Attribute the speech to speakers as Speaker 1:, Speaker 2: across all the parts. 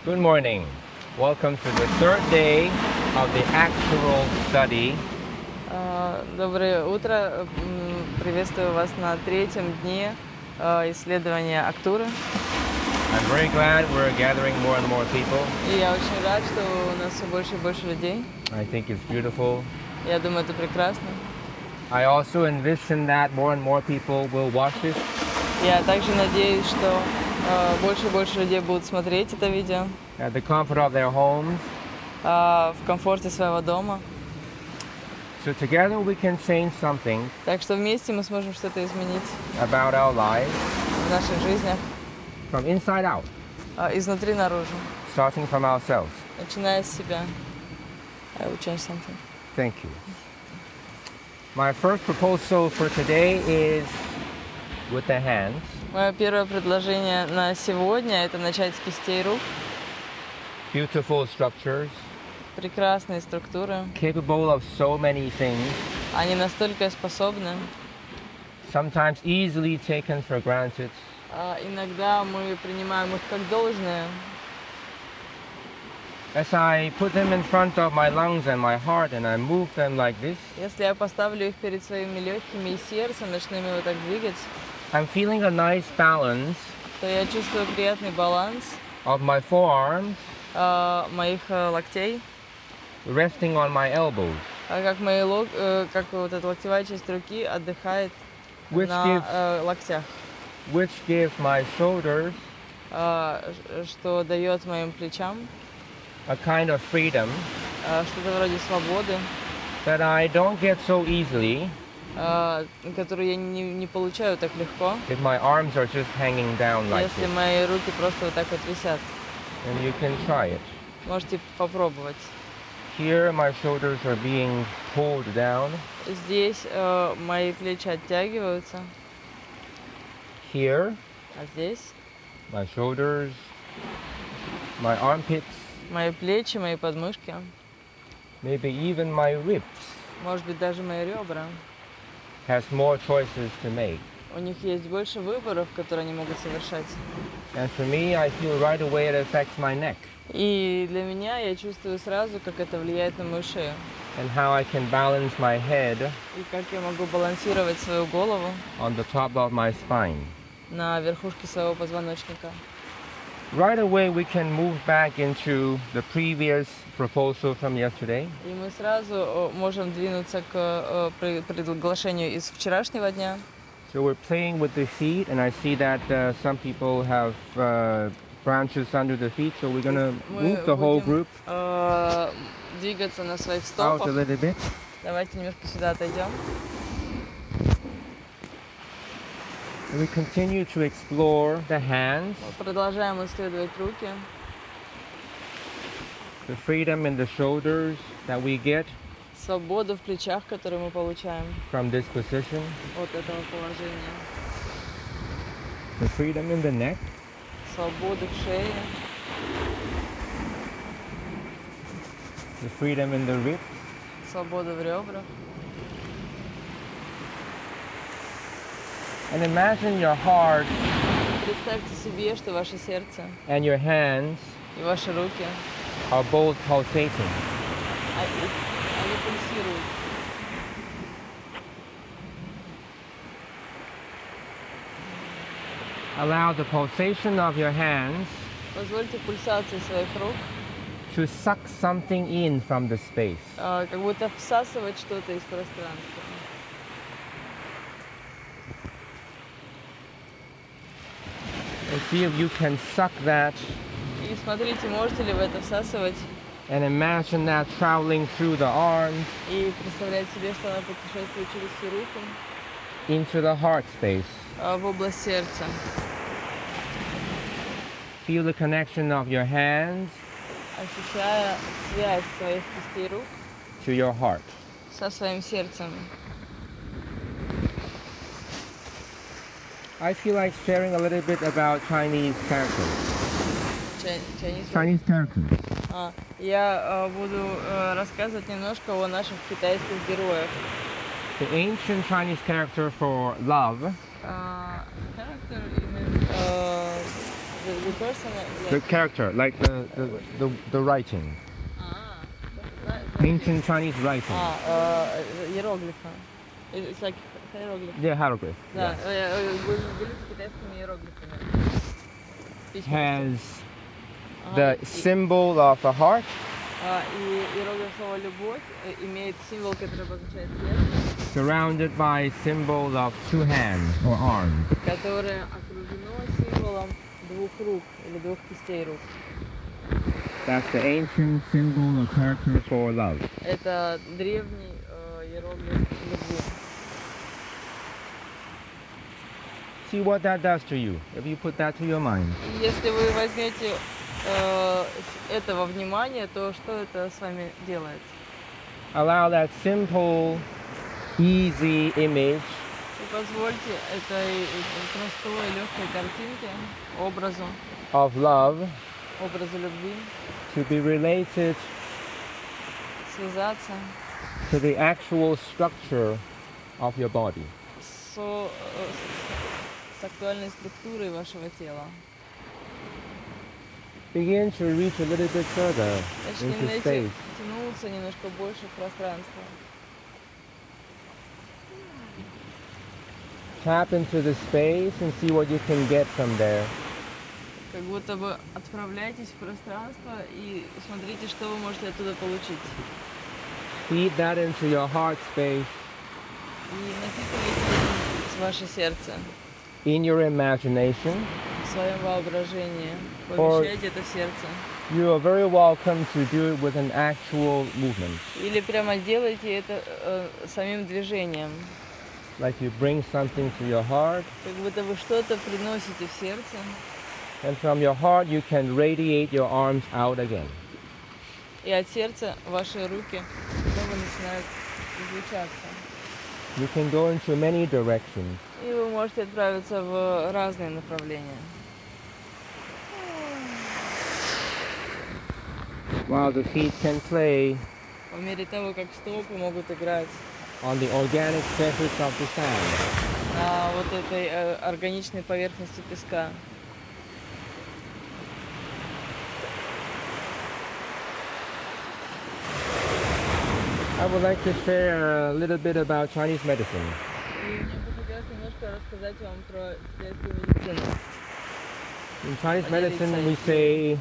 Speaker 1: Good morning. Welcome to the third day of the actual study.
Speaker 2: Доброе утро. Приветствую вас на третьем дне исследования Актуры.
Speaker 1: I'm very glad we're gathering more and more people.
Speaker 2: И я очень рад, что у нас все больше и больше людей.
Speaker 1: I think it's beautiful.
Speaker 2: Я думаю, это прекрасно.
Speaker 1: I also envision that more and more people will watch this.
Speaker 2: Я также надеюсь, что больше и больше людей будут смотреть это видео
Speaker 1: At the comfort of their homes.
Speaker 2: в комфорте своего дома.
Speaker 1: So together we can change something
Speaker 2: Так что вместе мы сможем что-то изменить
Speaker 1: about our lives
Speaker 2: в наших жизнях
Speaker 1: from inside out,
Speaker 2: изнутри наружу,
Speaker 1: starting from ourselves.
Speaker 2: начиная с себя. I will change something.
Speaker 1: Thank you. My first proposal for today is with the hands.
Speaker 2: Мое первое предложение на сегодня – это начать с кистей рук.
Speaker 1: Beautiful structures,
Speaker 2: Прекрасные структуры.
Speaker 1: capable of so many things,
Speaker 2: Они настолько способны.
Speaker 1: sometimes easily taken for granted.
Speaker 2: Иногда мы принимаем их как должное.
Speaker 1: As I put them in front of my lungs and my heart and I move them like this,
Speaker 2: Если я поставлю их перед своими легкими и сердцем, начну ими вот так двигать,
Speaker 1: I'm feeling a nice balance
Speaker 2: то я чувствую приятный баланс
Speaker 1: of my forearms
Speaker 2: моих локтей,
Speaker 1: resting on my elbows,
Speaker 2: как как вот эта локтевая часть руки отдыхает
Speaker 1: which
Speaker 2: на локтях,
Speaker 1: gives my shoulders
Speaker 2: что дает моим плечам
Speaker 1: a kind of freedom
Speaker 2: что-то вроде свободы,
Speaker 1: that I don't get so easily
Speaker 2: которую я не получаю так легко,
Speaker 1: if my arms are just hanging down like
Speaker 2: если
Speaker 1: this.
Speaker 2: мои руки просто вот так вот висят.
Speaker 1: And you can try it.
Speaker 2: Можете попробовать.
Speaker 1: Here my shoulders are being pulled down.
Speaker 2: Здесь мои плечи оттягиваются,
Speaker 1: Here
Speaker 2: а здесь
Speaker 1: my shoulders, my armpits,
Speaker 2: мои плечи, мои подмышки,
Speaker 1: maybe even my ribs
Speaker 2: может быть, даже мои ребра.
Speaker 1: has more choices to make.
Speaker 2: У них есть больше выборов, которые они могут совершать.
Speaker 1: And for me, I feel right away it affects my neck
Speaker 2: И для меня я чувствую сразу, как это влияет на мою шею.
Speaker 1: and how I can balance my head
Speaker 2: И как я могу балансировать свою голову
Speaker 1: on the top of my spine.
Speaker 2: на верхушке своего позвоночника.
Speaker 1: Right away, we can move back into the previous proposal from yesterday.
Speaker 2: И мы сразу можем двинуться к приглашению из вчерашнего дня.
Speaker 1: So we're playing with the feet, and I see that some people have branches under the feet, so we're going to move the whole group
Speaker 2: Двигаться на своих
Speaker 1: out
Speaker 2: стопах.
Speaker 1: a little bit.
Speaker 2: Давайте немножко сюда отойдем.
Speaker 1: And we continue to explore the hands,
Speaker 2: Продолжаем исследовать руки.
Speaker 1: the freedom in the shoulders that we get
Speaker 2: Свободу в плечах, которую мы получаем
Speaker 1: from this position,
Speaker 2: от этого положения.
Speaker 1: the freedom in the neck,
Speaker 2: Свободу в шее,
Speaker 1: the freedom in the ribs,
Speaker 2: свободу в ребрах.
Speaker 1: and imagine your heart
Speaker 2: Представьте себе, что ваше сердце
Speaker 1: and your hands
Speaker 2: и ваши руки,
Speaker 1: are both pulsating.
Speaker 2: они пульсируют.
Speaker 1: Allow the pulsation of your hands
Speaker 2: Позвольте пульсации своих рук,
Speaker 1: to suck something in from the space.
Speaker 2: как будто всасывать что-то из пространства.
Speaker 1: And see if you can suck that
Speaker 2: И смотрите, можете ли вы это всасывать
Speaker 1: and imagine that traveling through the arms
Speaker 2: и представлять себе, что она путешествует через всю руку
Speaker 1: into the heart space.
Speaker 2: в область сердца.
Speaker 1: Feel the connection of your hands
Speaker 2: Ощущая связь своих кистей рук
Speaker 1: to your heart.
Speaker 2: со своим сердцем.
Speaker 1: I feel like sharing a little bit about Chinese characters. Chinese characters.
Speaker 2: Я буду рассказывать немножко о наших китайских героях.
Speaker 1: The ancient Chinese character for love
Speaker 2: Character The person,
Speaker 1: The
Speaker 2: like...
Speaker 1: character, like the writing. Ancient Chinese writing.
Speaker 2: Иероглифы. It's like hieroglyph.
Speaker 1: Yeah, hieroglyph.
Speaker 2: Да,
Speaker 1: Yeah.
Speaker 2: были с китайскими иероглифами. Письма.
Speaker 1: Has
Speaker 2: Ага,
Speaker 1: the symbol of a heart,
Speaker 2: и иероглиф слова «любовь» имеет символ, который обозначает сердце,
Speaker 1: surrounded by symbol of two hands or arms.
Speaker 2: которое окружено символом двух рук или двух кистей рук.
Speaker 1: That's the ancient symbol or character for love.
Speaker 2: Это древний иероглиф любви.
Speaker 1: See what that does to you if you put that to your mind.
Speaker 2: И если вы возьмете это во внимание, то что это с вами делает?
Speaker 1: Allow that simple, easy image
Speaker 2: И позвольте этой простой, легкой картинке, образу
Speaker 1: of love
Speaker 2: любви
Speaker 1: to be related
Speaker 2: связаться
Speaker 1: to the actual structure of your body.
Speaker 2: с актуальной структурой вашего тела.
Speaker 1: Begin to reach a little bit further into
Speaker 2: Начните
Speaker 1: space.
Speaker 2: тянуться немножко больше в пространство.
Speaker 1: Tap into the space and see what you can get from there.
Speaker 2: Как будто бы отправляйтесь в пространство и смотрите, что вы можете оттуда получить.
Speaker 1: Feed that into your heart space,
Speaker 2: И напитывайте в ваше сердце,
Speaker 1: in your imagination.
Speaker 2: в своем воображении. Помещайте это в сердце.
Speaker 1: You are very welcome to do it with an actual movement.
Speaker 2: Или прямо делайте это самим движением.
Speaker 1: Like you bring something to your heart,
Speaker 2: Как будто вы что-то приносите в сердце.
Speaker 1: and from your heart you can radiate your arms out again.
Speaker 2: И от сердца ваши руки снова начинают излучаться.
Speaker 1: You can go into many directions.
Speaker 2: И вы можете отправиться в разные направления.
Speaker 1: While the feet can play
Speaker 2: По мере того, как стопы могут играть
Speaker 1: on the organic surface of the sand.
Speaker 2: на вот этой органичной поверхности песка.
Speaker 1: I would like to share a little bit about Chinese medicine.
Speaker 2: И мне бы хотелось немножко рассказать вам про китайскую медицину.
Speaker 1: In Chinese medicine we say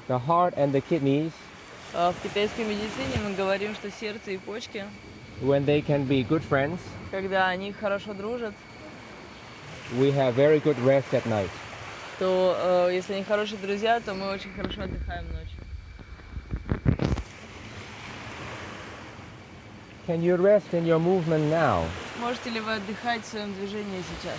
Speaker 1: the heart and the kidneys,
Speaker 2: В китайской медицине мы говорим, что сердце и почки,
Speaker 1: when they can be good friends,
Speaker 2: когда они хорошо дружат,
Speaker 1: we have very good rest at night.
Speaker 2: то если они хорошие друзья, то мы очень хорошо отдыхаем ночью.
Speaker 1: Can you rest in your movement now?
Speaker 2: Можете ли вы отдыхать в своем движении сейчас?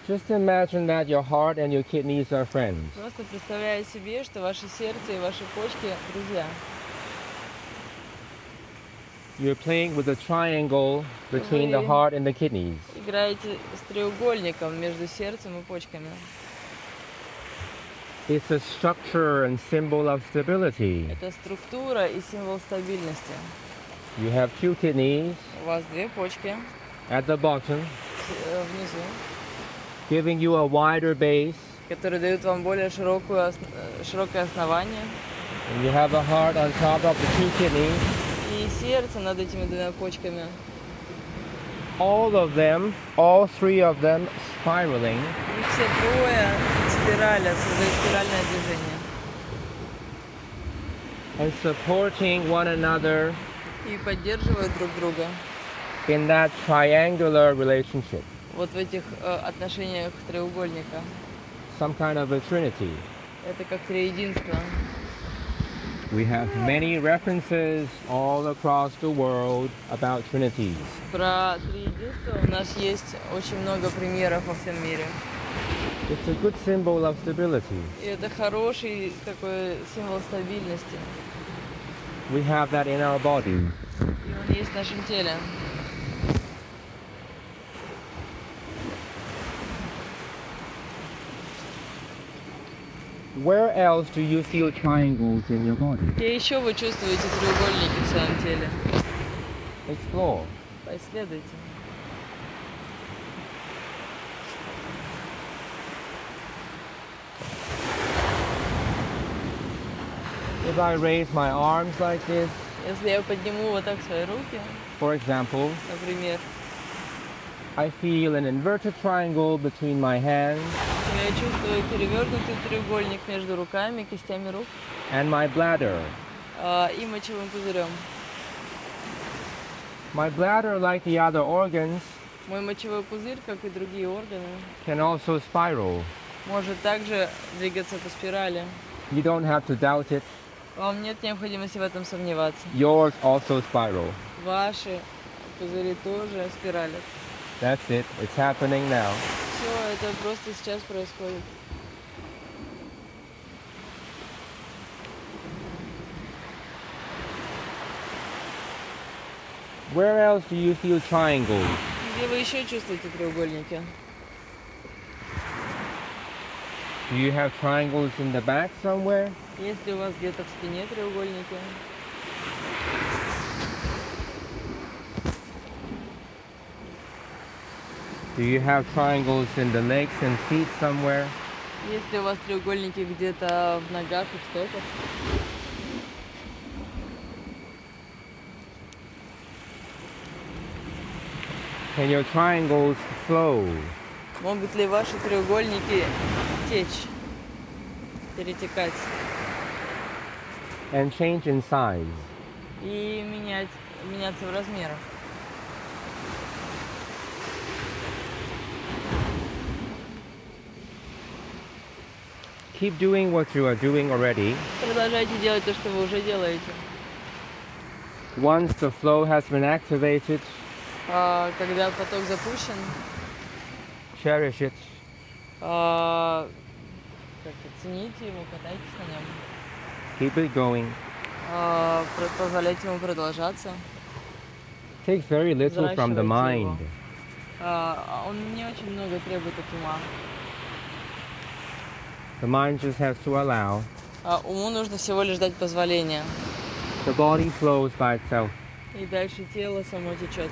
Speaker 1: Just imagine that your heart and your kidneys are friends.
Speaker 2: Просто представляя себе, что ваше сердце и ваши почки друзья.
Speaker 1: You're playing with a triangle between the heart and the kidneys.
Speaker 2: Играете с треугольником между сердцем и почками.
Speaker 1: It's a structure and symbol of stability.
Speaker 2: Это структура и символ стабильности.
Speaker 1: You have two kidneys
Speaker 2: У вас две почки
Speaker 1: at the bottom,
Speaker 2: внизу,
Speaker 1: giving you a wider base,
Speaker 2: которые дают вам более широкое основание.
Speaker 1: and you have a heart on top of the two kidneys.
Speaker 2: И сердце над этими двумя почками.
Speaker 1: All three of them spiraling
Speaker 2: И все трое создают спиральное движение.
Speaker 1: and supporting one another
Speaker 2: И поддерживают друг друга.
Speaker 1: in that triangular relationship,
Speaker 2: Вот в этих отношениях треугольника.
Speaker 1: some kind of a trinity.
Speaker 2: Это как триединство.
Speaker 1: We have many references all across the world about trinities.
Speaker 2: Про триединство у нас есть очень много примеров во всем мире.
Speaker 1: It's a good symbol of stability.
Speaker 2: И это хороший такой символ стабильности.
Speaker 1: We have that in our body.
Speaker 2: И он есть в нашем теле.
Speaker 1: Where else do you feel triangles in your body?
Speaker 2: Где еще вы чувствуете треугольники в своем теле?
Speaker 1: Explore.
Speaker 2: Поисследуйте.
Speaker 1: If I raise my arms like this,
Speaker 2: Если я подниму вот так свои руки,
Speaker 1: for example,
Speaker 2: например,
Speaker 1: I feel an inverted triangle between my hands
Speaker 2: то я чувствую перевернутый треугольник между руками, кистями рук
Speaker 1: and my bladder.
Speaker 2: И мочевым пузырем.
Speaker 1: My bladder, like the other organs,
Speaker 2: Мой мочевой пузырь, как и другие органы,
Speaker 1: can also spiral.
Speaker 2: может также двигаться по спирали.
Speaker 1: You don't have to doubt it.
Speaker 2: Вам нет необходимости в этом сомневаться.
Speaker 1: Yours also spiral.
Speaker 2: Ваши пузыри тоже спиралят.
Speaker 1: That's it. It's happening now.
Speaker 2: Все это просто сейчас происходит.
Speaker 1: Where else do you feel triangles?
Speaker 2: Где вы еще чувствуете треугольники?
Speaker 1: Do you have triangles in the back somewhere?
Speaker 2: Есть ли у вас где-то в спине треугольники?
Speaker 1: Do you have triangles in the legs and feet somewhere?
Speaker 2: Есть ли у вас треугольники где-то в ногах и в стопах?
Speaker 1: Can your triangles flow?
Speaker 2: Могут ли ваши треугольники течь, перетекать
Speaker 1: And change in size?
Speaker 2: и меняться в размерах?
Speaker 1: Keep doing what you are doing already.
Speaker 2: Продолжайте делать то, что вы уже делаете.
Speaker 1: Once the flow has been activated,
Speaker 2: Когда поток запущен,
Speaker 1: cherish it.
Speaker 2: как-то цените его, катайтесь на нем,
Speaker 1: Keep it going.
Speaker 2: позволяйте ему продолжаться.
Speaker 1: Takes very little from the
Speaker 2: Взращивайте
Speaker 1: mind.
Speaker 2: его. Он не очень много требует от ума.
Speaker 1: The mind just has to allow.
Speaker 2: Уму нужно всего лишь дать позволение.
Speaker 1: The body flows by itself.
Speaker 2: И дальше тело само течет.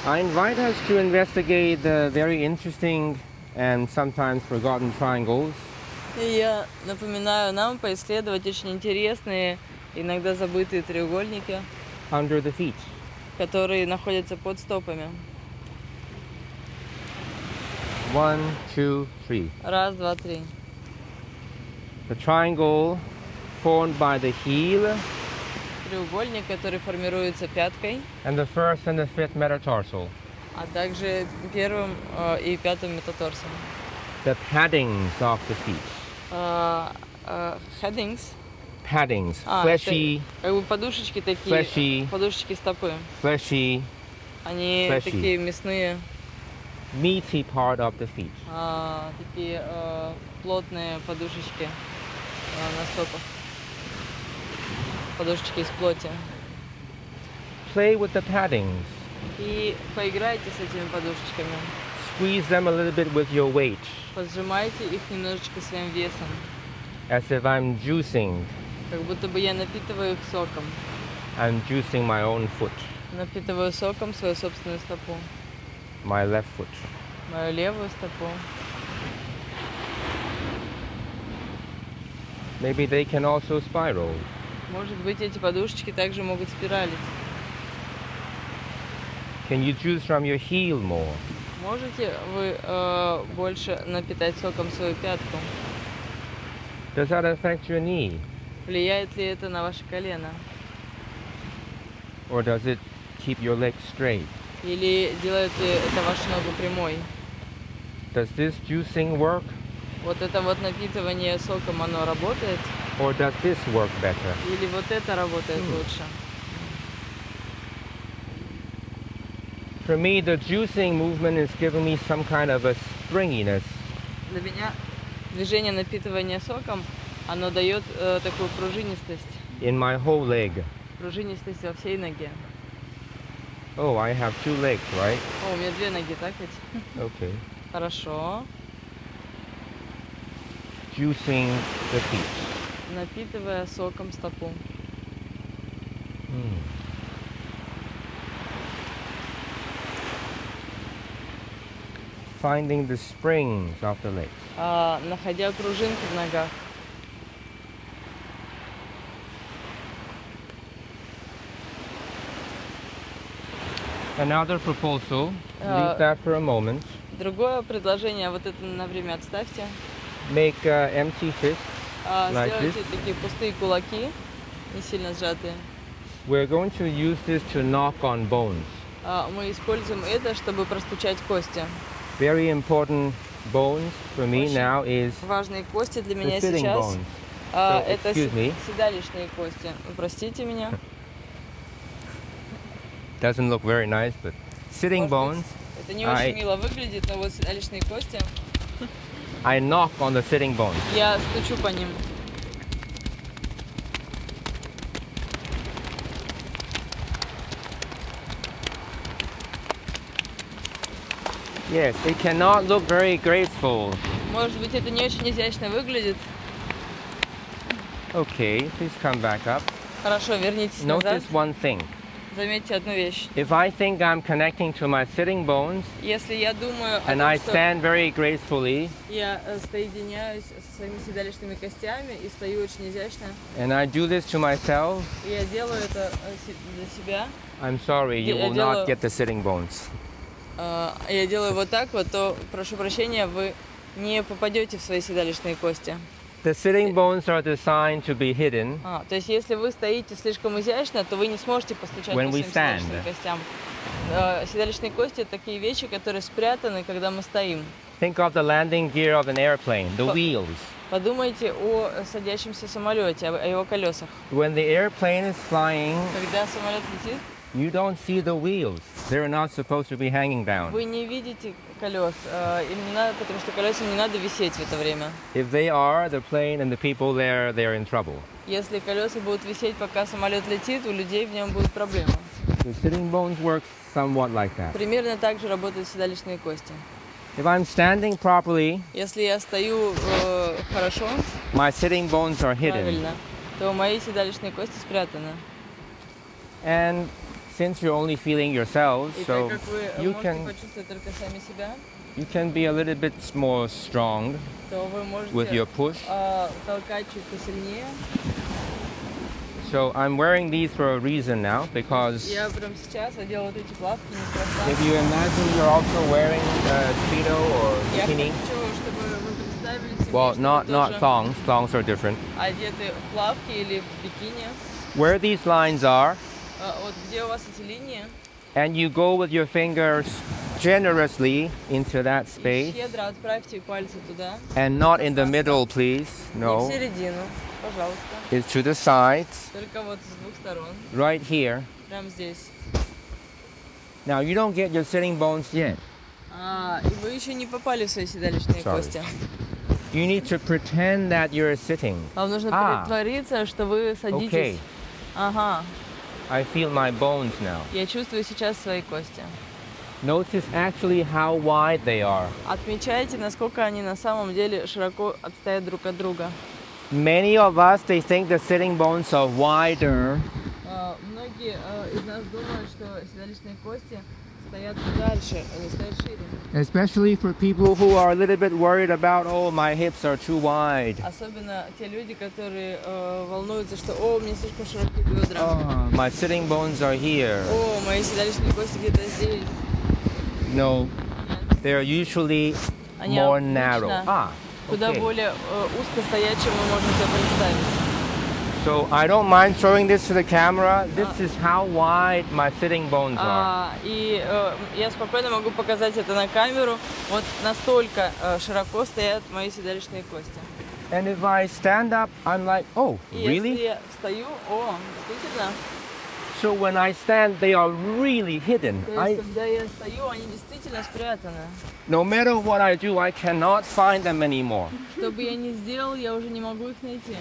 Speaker 1: I invite us to investigate the very interesting and sometimes forgotten triangles
Speaker 2: И я напоминаю нам поисследовать очень интересные, иногда забытые треугольники,
Speaker 1: under the feet.
Speaker 2: которые находятся под стопами.
Speaker 1: 1, 2, 3.
Speaker 2: Раз, два, три.
Speaker 1: The triangle formed by the heel
Speaker 2: Треугольник, который формируется пяткой,
Speaker 1: and the first and the fifth metatarsal.
Speaker 2: а также первым и пятым метаторсом.
Speaker 1: The paddings of the feet.
Speaker 2: Headings.
Speaker 1: Paddings.
Speaker 2: Это
Speaker 1: Fleshy,
Speaker 2: как бы подушечки такие,
Speaker 1: Fleshy.
Speaker 2: подушечки стопы.
Speaker 1: fleshy,
Speaker 2: Они
Speaker 1: Fleshy.
Speaker 2: такие мясные,
Speaker 1: meaty part of the feet.
Speaker 2: такие плотные подушечки на стопах. Подушечки из плоти.
Speaker 1: Play with the paddings.
Speaker 2: И поиграйте с этими подушечками.
Speaker 1: Squeeze them a little bit with your weight,
Speaker 2: Поджимайте их немножечко своим весом.
Speaker 1: as if I'm juicing.
Speaker 2: Как будто бы я напитываю их соком.
Speaker 1: I'm juicing my own foot,
Speaker 2: Напитываю соком свою собственную стопу.
Speaker 1: my left foot.
Speaker 2: Мою левую стопу.
Speaker 1: Maybe they can also spiral.
Speaker 2: Может быть, эти подушечки также могут спиралить.
Speaker 1: Can you juice from your heel more?
Speaker 2: Можете вы больше напитать соком свою пятку?
Speaker 1: Does that affect your knee?
Speaker 2: Влияет ли это на ваше колено?
Speaker 1: Or does it keep your leg straight?
Speaker 2: Или делает ли это вашу ногу прямой?
Speaker 1: Does this juicing work?
Speaker 2: Вот это вот напитывание соком, оно работает?
Speaker 1: Or does this work better?
Speaker 2: Или вот это работает лучше?
Speaker 1: For me, the juicing movement is giving me some kind of a springiness.
Speaker 2: Для меня движение напитывания соком, оно дает такую пружинистость.
Speaker 1: In my whole leg.
Speaker 2: Пружинистость во всей ноге.
Speaker 1: Oh, I have 2 legs, right?
Speaker 2: О, у меня две ноги, так ведь?
Speaker 1: Okay.
Speaker 2: Хорошо.
Speaker 1: Juicing the feet.
Speaker 2: Напитывая соком стопу.
Speaker 1: Finding the springs of the legs.
Speaker 2: Находя пружинки в ногах.
Speaker 1: Another proposal,
Speaker 2: Uh,
Speaker 1: leave that for a moment.
Speaker 2: Другое предложение, вот это на время отставьте.
Speaker 1: Make empty fists like this.
Speaker 2: Сделайте такие пустые кулаки, не сильно сжатые.
Speaker 1: We're going to use this to knock on bones.
Speaker 2: Мы используем это, чтобы простучать кости.
Speaker 1: Very important bones for me
Speaker 2: Очень
Speaker 1: now is
Speaker 2: важные кости для
Speaker 1: the
Speaker 2: меня
Speaker 1: sitting
Speaker 2: сейчас.
Speaker 1: bones.
Speaker 2: Это
Speaker 1: excuse me.
Speaker 2: седалищные кости. Простите меня.
Speaker 1: Doesn't look very nice, but sitting
Speaker 2: Может быть,
Speaker 1: bones,
Speaker 2: это не очень мило выглядит, но вот седалищные кости,
Speaker 1: I knock on the sitting bones.
Speaker 2: я стучу по ним.
Speaker 1: Yes, it cannot look very graceful.
Speaker 2: Может быть, это не очень изящно выглядит.
Speaker 1: Okay, please come back up.
Speaker 2: Хорошо, вернитесь назад.
Speaker 1: Notice one thing.
Speaker 2: Заметьте одну вещь.
Speaker 1: If I think I'm connecting to my sitting bones
Speaker 2: Если я думаю о
Speaker 1: and
Speaker 2: том,
Speaker 1: I
Speaker 2: что
Speaker 1: stand very gracefully
Speaker 2: я соединяюсь со своими седалищными костями и стою очень изящно,
Speaker 1: and I do this to myself,
Speaker 2: и я делаю это для себя,
Speaker 1: I'm sorry, you
Speaker 2: Я
Speaker 1: will
Speaker 2: делаю-
Speaker 1: not get the sitting bones.
Speaker 2: я делаю вот так вот, то, прошу прощения, вы не попадете в свои седалищные кости.
Speaker 1: The sitting bones are designed to be hidden
Speaker 2: То есть, если вы стоите слишком изящно, то вы не сможете постучать
Speaker 1: When
Speaker 2: по
Speaker 1: we
Speaker 2: своим
Speaker 1: stand.
Speaker 2: седалищным костям. Седалищные кости — это такие вещи, которые спрятаны, когда мы стоим.
Speaker 1: Think of the landing gear of an airplane, the wheels.
Speaker 2: Подумайте о садящемся самолете, о его колесах.
Speaker 1: When the airplane is flying,
Speaker 2: Когда самолет летит,
Speaker 1: you don't see the wheels. They're not supposed to be hanging down.
Speaker 2: вы не видите колес, им не надо, потому что колесам не надо висеть в это время.
Speaker 1: If they are, the plane and the people there, they're in trouble.
Speaker 2: Если колеса будут висеть, пока самолет летит, у людей в нем будут проблемы.
Speaker 1: The sitting bones work somewhat like that.
Speaker 2: Примерно так же работают седалищные кости.
Speaker 1: If I'm standing properly,
Speaker 2: Если я стою хорошо,
Speaker 1: my sitting bones are hidden.
Speaker 2: правильно, то мои седалищные кости спрятаны.
Speaker 1: And since you're only feeling yourselves,
Speaker 2: И
Speaker 1: so
Speaker 2: так как вы
Speaker 1: you
Speaker 2: можете
Speaker 1: can
Speaker 2: почувствовать только сами себя,
Speaker 1: be a little bit more strong
Speaker 2: то вы
Speaker 1: with your
Speaker 2: можете
Speaker 1: push.
Speaker 2: толкать чуть посильнее.
Speaker 1: So I'm wearing these for a reason now because
Speaker 2: Я прям сейчас одела вот эти плавки неспроста.
Speaker 1: if you imagine you're also wearing a speedo or
Speaker 2: Я
Speaker 1: bikini,
Speaker 2: хочу, чтобы вы представили себе,
Speaker 1: well,
Speaker 2: что
Speaker 1: not
Speaker 2: вы тоже
Speaker 1: thongs. Thongs are different.
Speaker 2: одеты в плавки или в бикини.
Speaker 1: Where these lines are,
Speaker 2: Вот где у вас эти линии,
Speaker 1: and you go with your fingers generously into that
Speaker 2: и
Speaker 1: space,
Speaker 2: щедро отправьте пальцы туда.
Speaker 1: and not in the middle, please.
Speaker 2: Не в
Speaker 1: No,
Speaker 2: середину, пожалуйста.
Speaker 1: it's to the sides,
Speaker 2: Только вот с двух сторон,
Speaker 1: right here.
Speaker 2: прямо здесь.
Speaker 1: Now you don't get your sitting bones yet.
Speaker 2: И вы еще не попали в свои седалищные
Speaker 1: Sorry.
Speaker 2: кости.
Speaker 1: You need to pretend that you're sitting.
Speaker 2: Вам нужно притвориться, что вы садитесь.
Speaker 1: Okay,
Speaker 2: Ага,
Speaker 1: I feel my bones now.
Speaker 2: я чувствую сейчас свои кости.
Speaker 1: Notice actually how wide they are.
Speaker 2: Отмечайте, насколько они на самом деле широко отстоят друг от друга.
Speaker 1: Many of us, they think the sitting bones are wider
Speaker 2: Многие из нас думают, что седалищные кости стоят дальше, они стоят шире.
Speaker 1: especially for people who are a little bit worried about, oh, my hips are too wide.
Speaker 2: Особенно те люди, которые волнуются, что «О, у меня слишком широкие бедра».
Speaker 1: Oh, my sitting bones are here.
Speaker 2: «О, мои седалищные кости где-то здесь».
Speaker 1: No,
Speaker 2: Нет,
Speaker 1: they're usually
Speaker 2: они
Speaker 1: more
Speaker 2: обычно
Speaker 1: narrow.
Speaker 2: куда
Speaker 1: Okay.
Speaker 2: более узко стоят, чем мы можем себе представить.
Speaker 1: So I don't mind showing this to the camera. This is how wide my sitting bones are.
Speaker 2: И я спокойно могу показать это на камеру. Вот настолько широко стоят мои седалищные кости.
Speaker 1: And if I stand up, I'm like, oh,
Speaker 2: И если
Speaker 1: really?
Speaker 2: я встаю, действительно.
Speaker 1: So when I stand, they are really hidden.
Speaker 2: То есть, когда я стою, они действительно спрятаны.
Speaker 1: No matter what I do, I cannot find them anymore.
Speaker 2: Что бы я ни сделал, я уже не могу их найти.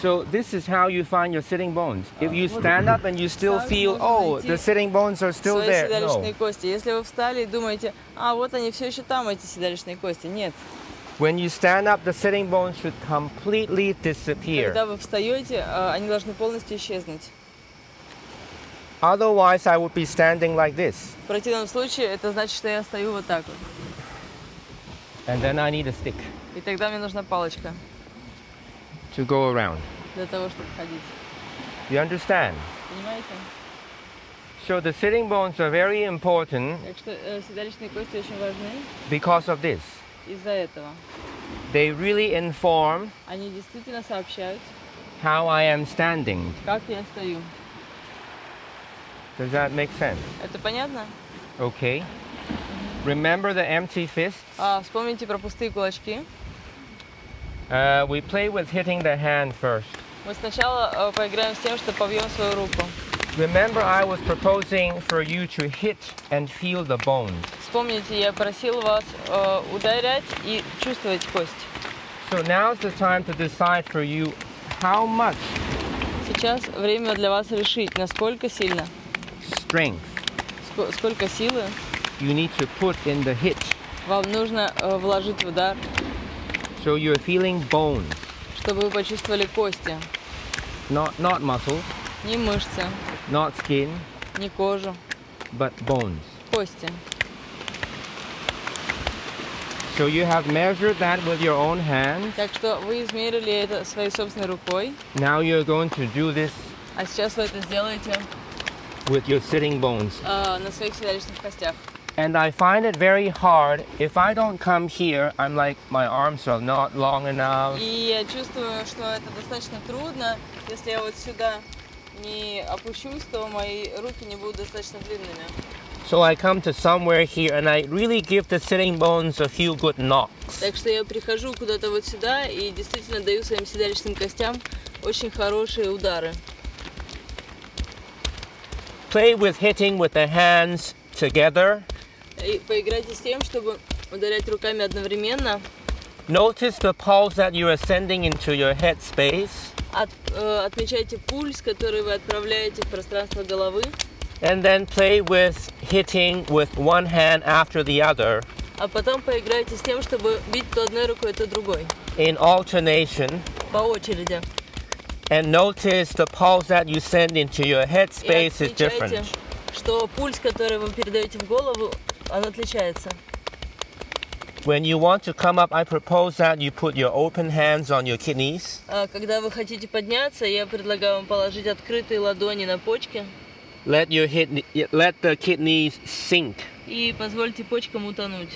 Speaker 1: So this is how you find your sitting bones. If you stand up and you still
Speaker 2: Так
Speaker 1: feel,
Speaker 2: можно
Speaker 1: oh,
Speaker 2: найти
Speaker 1: the sitting bones are still
Speaker 2: Свои
Speaker 1: there.
Speaker 2: седалищные
Speaker 1: No.
Speaker 2: кости. Если вы встали и думаете, вот они все еще там, эти седалищные кости. Нет.
Speaker 1: When you stand up, the sitting bones should completely disappear.
Speaker 2: Когда вы встаете, они должны полностью исчезнуть.
Speaker 1: Otherwise, I would be standing like this.
Speaker 2: В противном случае, это значит, что я стою вот так вот.
Speaker 1: And then I need a stick
Speaker 2: И тогда мне нужна палочка
Speaker 1: to go around.
Speaker 2: для того, чтобы ходить.
Speaker 1: You understand?
Speaker 2: Понимаете?
Speaker 1: So the sitting bones are very important
Speaker 2: Так что седалищные кости очень важны
Speaker 1: because of this.
Speaker 2: из-за этого.
Speaker 1: They really inform
Speaker 2: Они действительно сообщают,
Speaker 1: how I am standing.
Speaker 2: как я стою.
Speaker 1: Does that make sense?
Speaker 2: Это понятно?
Speaker 1: Okay. Remember the empty fists?
Speaker 2: Вспомните про пустые кулачки.
Speaker 1: We play with hitting the hand first.
Speaker 2: Мы сначала поиграем с тем, что побьем свою руку.
Speaker 1: Remember, I was proposing for you to hit and feel the bones.
Speaker 2: Вспомните, я просил вас ударять и чувствовать кость.
Speaker 1: So now's the time to decide for you how much
Speaker 2: Сейчас время для вас решить, насколько сильно,
Speaker 1: strength
Speaker 2: сколько силы
Speaker 1: you need to put in the hit.
Speaker 2: вам нужно вложить в удар,
Speaker 1: So you're feeling bones,
Speaker 2: чтобы вы почувствовали кости.
Speaker 1: not muscles,
Speaker 2: Не мышцы,
Speaker 1: not skin,
Speaker 2: не кожу,
Speaker 1: but bones.
Speaker 2: кости.
Speaker 1: So you have measured that with your own hands.
Speaker 2: Так что вы измерили это своей собственной рукой,
Speaker 1: Now you're going to do this
Speaker 2: а сейчас вы это сделаете
Speaker 1: with your sitting bones.
Speaker 2: на своих седалищных костях.
Speaker 1: And I find it very hard. If I don't come here, I'm like, my arms are not long enough.
Speaker 2: И я чувствую, что это достаточно трудно. Если я вот сюда не опущусь, то мои руки не будут достаточно длинными.
Speaker 1: So I come to somewhere here and I really give the sitting bones a few good knocks.
Speaker 2: Так что я прихожу куда-то вот сюда и действительно даю своим седалищным костям очень хорошие удары.
Speaker 1: Play with hitting with the hands together.
Speaker 2: И поиграйте с тем, чтобы ударять руками одновременно.
Speaker 1: Notice the pulse that you are sending into your head space.
Speaker 2: Отмечайте пульс, который вы отправляете в пространство головы.
Speaker 1: And then play with hitting with one hand after the other
Speaker 2: А потом поиграйте с тем, чтобы бить то одной рукой, то другой.
Speaker 1: in alternation.
Speaker 2: По очереди.
Speaker 1: And notice the pulse that you send into your head
Speaker 2: И
Speaker 1: space is
Speaker 2: отмечайте,
Speaker 1: different.
Speaker 2: что пульс, который вы передаете в голову, он отличается.
Speaker 1: When you want to come up, I propose that you put your open hands on your kidneys.
Speaker 2: Когда вы хотите подняться, я предлагаю вам положить открытые ладони на почки
Speaker 1: Let the kidneys sink
Speaker 2: и позвольте почкам утонуть.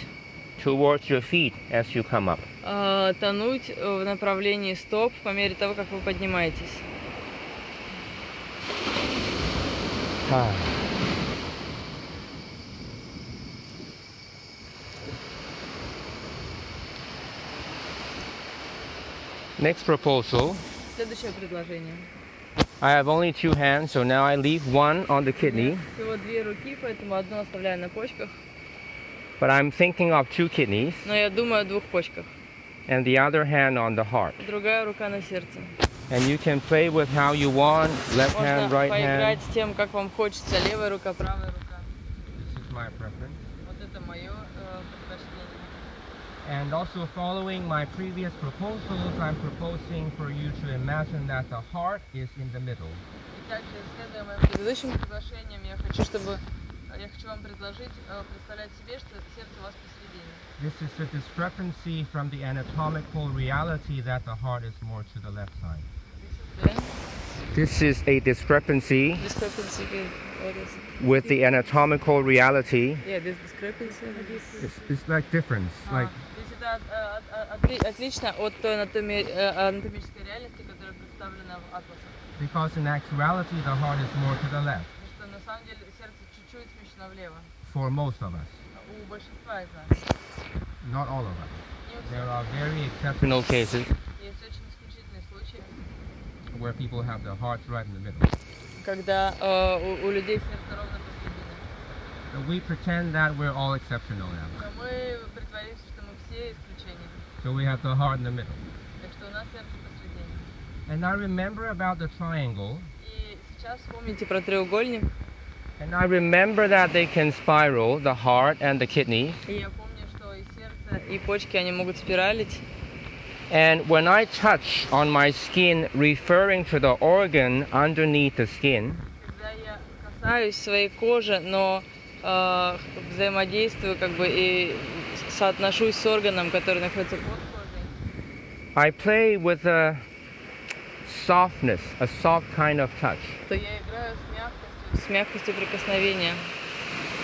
Speaker 1: towards your feet as you come up.
Speaker 2: Тонуть в направлении стоп по мере того, как вы поднимаетесь.
Speaker 1: Next proposal.
Speaker 2: Следующее предложение.
Speaker 1: I have only two hands, so now I leave one on the kidney,
Speaker 2: Всего две руки, поэтому одну оставляю на почках.
Speaker 1: but I'm thinking of two kidneys
Speaker 2: Но я думаю о двух почках.
Speaker 1: and the other hand on the heart.
Speaker 2: Другая рука на сердце.
Speaker 1: And you can play with how you want, left hand,
Speaker 2: Можно
Speaker 1: right
Speaker 2: поиграть
Speaker 1: hand.
Speaker 2: с тем, как вам хочется. Левая рука, правая рука.
Speaker 1: This is my preference.
Speaker 2: Вот это мое предпочтение.
Speaker 1: And also following my previous proposals, I'm proposing for you to imagine that the heart is in the middle.
Speaker 2: И также, следуя моим предыдущим приглашениям, я хочу вам предложить представлять себе, что сердце у вас посередине.
Speaker 1: This is a discrepancy from the anatomical reality that the heart is more to the left side. This is a discrepancy
Speaker 2: Discrepancy, what is it?
Speaker 1: with the anatomical reality.
Speaker 2: Yeah, this discrepancy.
Speaker 1: It's like difference. Like
Speaker 2: То есть это отлично от той анатомической реальности, которая представлена в атласах.
Speaker 1: because in actuality the heart is more to the left
Speaker 2: Потому что на самом деле сердце чуть-чуть смещено влево.
Speaker 1: for most of us,
Speaker 2: У большинства из нас.
Speaker 1: not all of us.
Speaker 2: Не у всех.
Speaker 1: There are very exceptional cases
Speaker 2: Есть очень исключительные случаи,
Speaker 1: where people have their hearts right in the middle.
Speaker 2: когда у людей сердце ровно посередине.
Speaker 1: So we pretend that we're all exceptional now.
Speaker 2: Но мы притворимся, что мы все исключения.
Speaker 1: So we have the heart in the middle.
Speaker 2: Так что у нас сердце посередине.
Speaker 1: And I remember about the triangle,
Speaker 2: И сейчас вспомните про треугольник.
Speaker 1: and I remember that they can spiral, the heart and the kidney.
Speaker 2: И я помню, что и сердце, и почки, они могут спиралить.
Speaker 1: And when I touch on my skin, referring to the organ underneath the skin,
Speaker 2: Когда я касаюсь своей кожи, но взаимодействую как бы и соотношусь с органом, который находится под кожей,
Speaker 1: I play with a softness, a soft kind of touch.
Speaker 2: то я играю с мягкостью, с мягкостью прикосновения.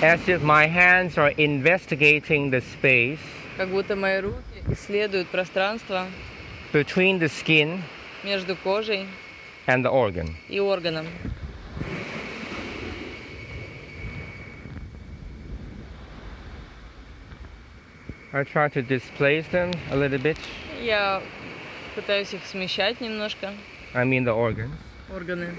Speaker 1: as if my hands are investigating the space
Speaker 2: Как будто мои руки исследуют пространство
Speaker 1: between the skin
Speaker 2: между кожей
Speaker 1: and the organ.
Speaker 2: и органом.
Speaker 1: I try to displace them a little bit.
Speaker 2: Я пытаюсь их смещать немножко,
Speaker 1: I mean the organs.
Speaker 2: органы.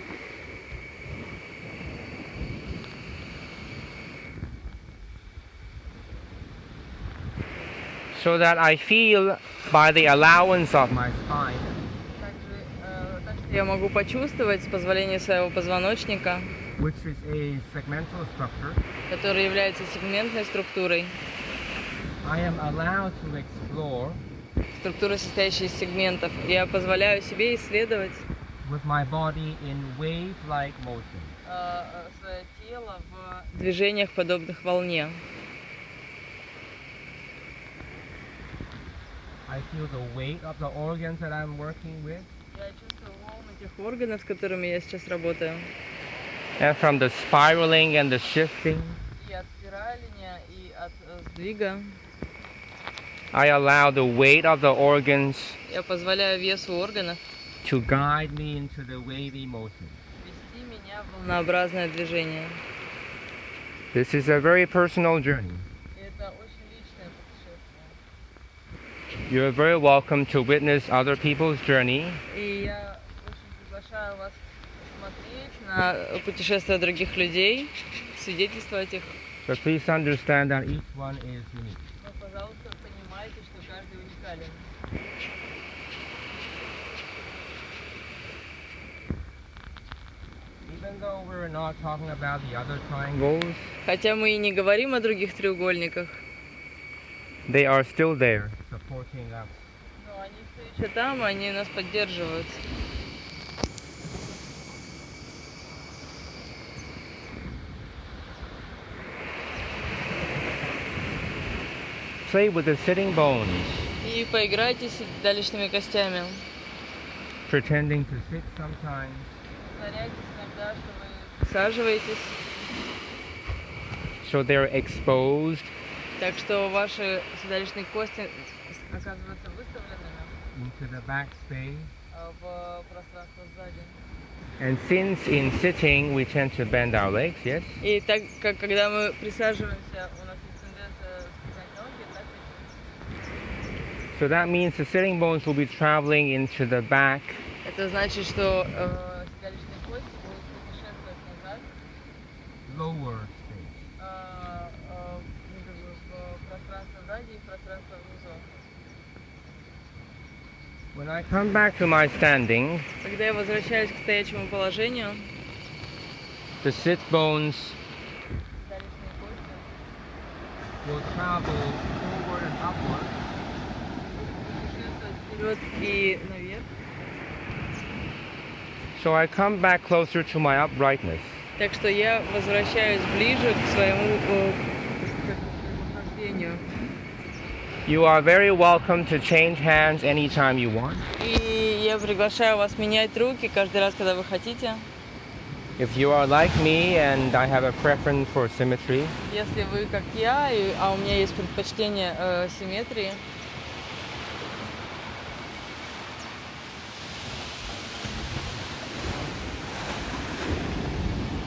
Speaker 1: So that I feel by the allowance of my spine
Speaker 2: Так что я могу почувствовать с позволения своего позвоночника,
Speaker 1: which is a segmental structure,
Speaker 2: который является сегментной структурой.
Speaker 1: I am allowed to explore
Speaker 2: Структура, состоящая из сегментов. Я позволяю себе исследовать
Speaker 1: with my body in wave-like motion.
Speaker 2: свое тело в движениях, подобных волне.
Speaker 1: I feel the weight of the organs that I'm working with.
Speaker 2: Я чувствую волны тех органов, с которыми я сейчас работаю.
Speaker 1: And from the spiraling and the shifting,
Speaker 2: И от спираления, и от сдвига.
Speaker 1: I allow the weight of the organs
Speaker 2: Я позволяю весу органов
Speaker 1: to guide me into the wavy motion.
Speaker 2: вести меня в волнообразное движение.
Speaker 1: This is a very personal journey.
Speaker 2: И это очень личное путешествие.
Speaker 1: You're very welcome to witness other people's journey.
Speaker 2: И я очень приглашаю вас смотреть на путешествия других людей, свидетельствовать их.
Speaker 1: But please understand that each one is unique.
Speaker 2: Но, пожалуйста, понимайте, что каждый уникален.
Speaker 1: Even though we're not talking about the other triangles,
Speaker 2: Хотя мы и не говорим о других треугольниках,
Speaker 1: they are still there, supporting us.
Speaker 2: но они все еще там, они нас поддерживают.
Speaker 1: Play with the sitting bones,
Speaker 2: И поиграйте с седалищными костями.
Speaker 1: pretending to sit sometimes,
Speaker 2: Повторяйтесь иногда, что вы присаживаетесь,
Speaker 1: so they're exposed
Speaker 2: так что ваши седалищные кости оказываются выставленными
Speaker 1: into the back space.
Speaker 2: в пространство сзади.
Speaker 1: And since in sitting we tend to bend our legs, yes?
Speaker 2: И так как когда мы присаживаемся, у нас есть тенденция сгибать ноги, так
Speaker 1: So that means the sitting bones will be traveling into the back
Speaker 2: это значит, что седалищные кости будут путешествовать назад
Speaker 1: lower space.
Speaker 2: в пространство сзади и в пространство внизу.
Speaker 1: When I come back to my standing,
Speaker 2: Когда я возвращаюсь к стоячему положению,
Speaker 1: the sit bones
Speaker 2: седалищные кости
Speaker 1: will travel forward and upward
Speaker 2: путешествовать вперед и наверх.
Speaker 1: so I come back closer to my uprightness.
Speaker 2: Так что я возвращаюсь ближе к своему прямохождению.
Speaker 1: You are very welcome to change hands anytime you want.
Speaker 2: И я приглашаю вас менять руки каждый раз, когда вы хотите.
Speaker 1: If you are like me and I have a preference for symmetry,
Speaker 2: Если вы как я, а у меня есть предпочтение симметрии,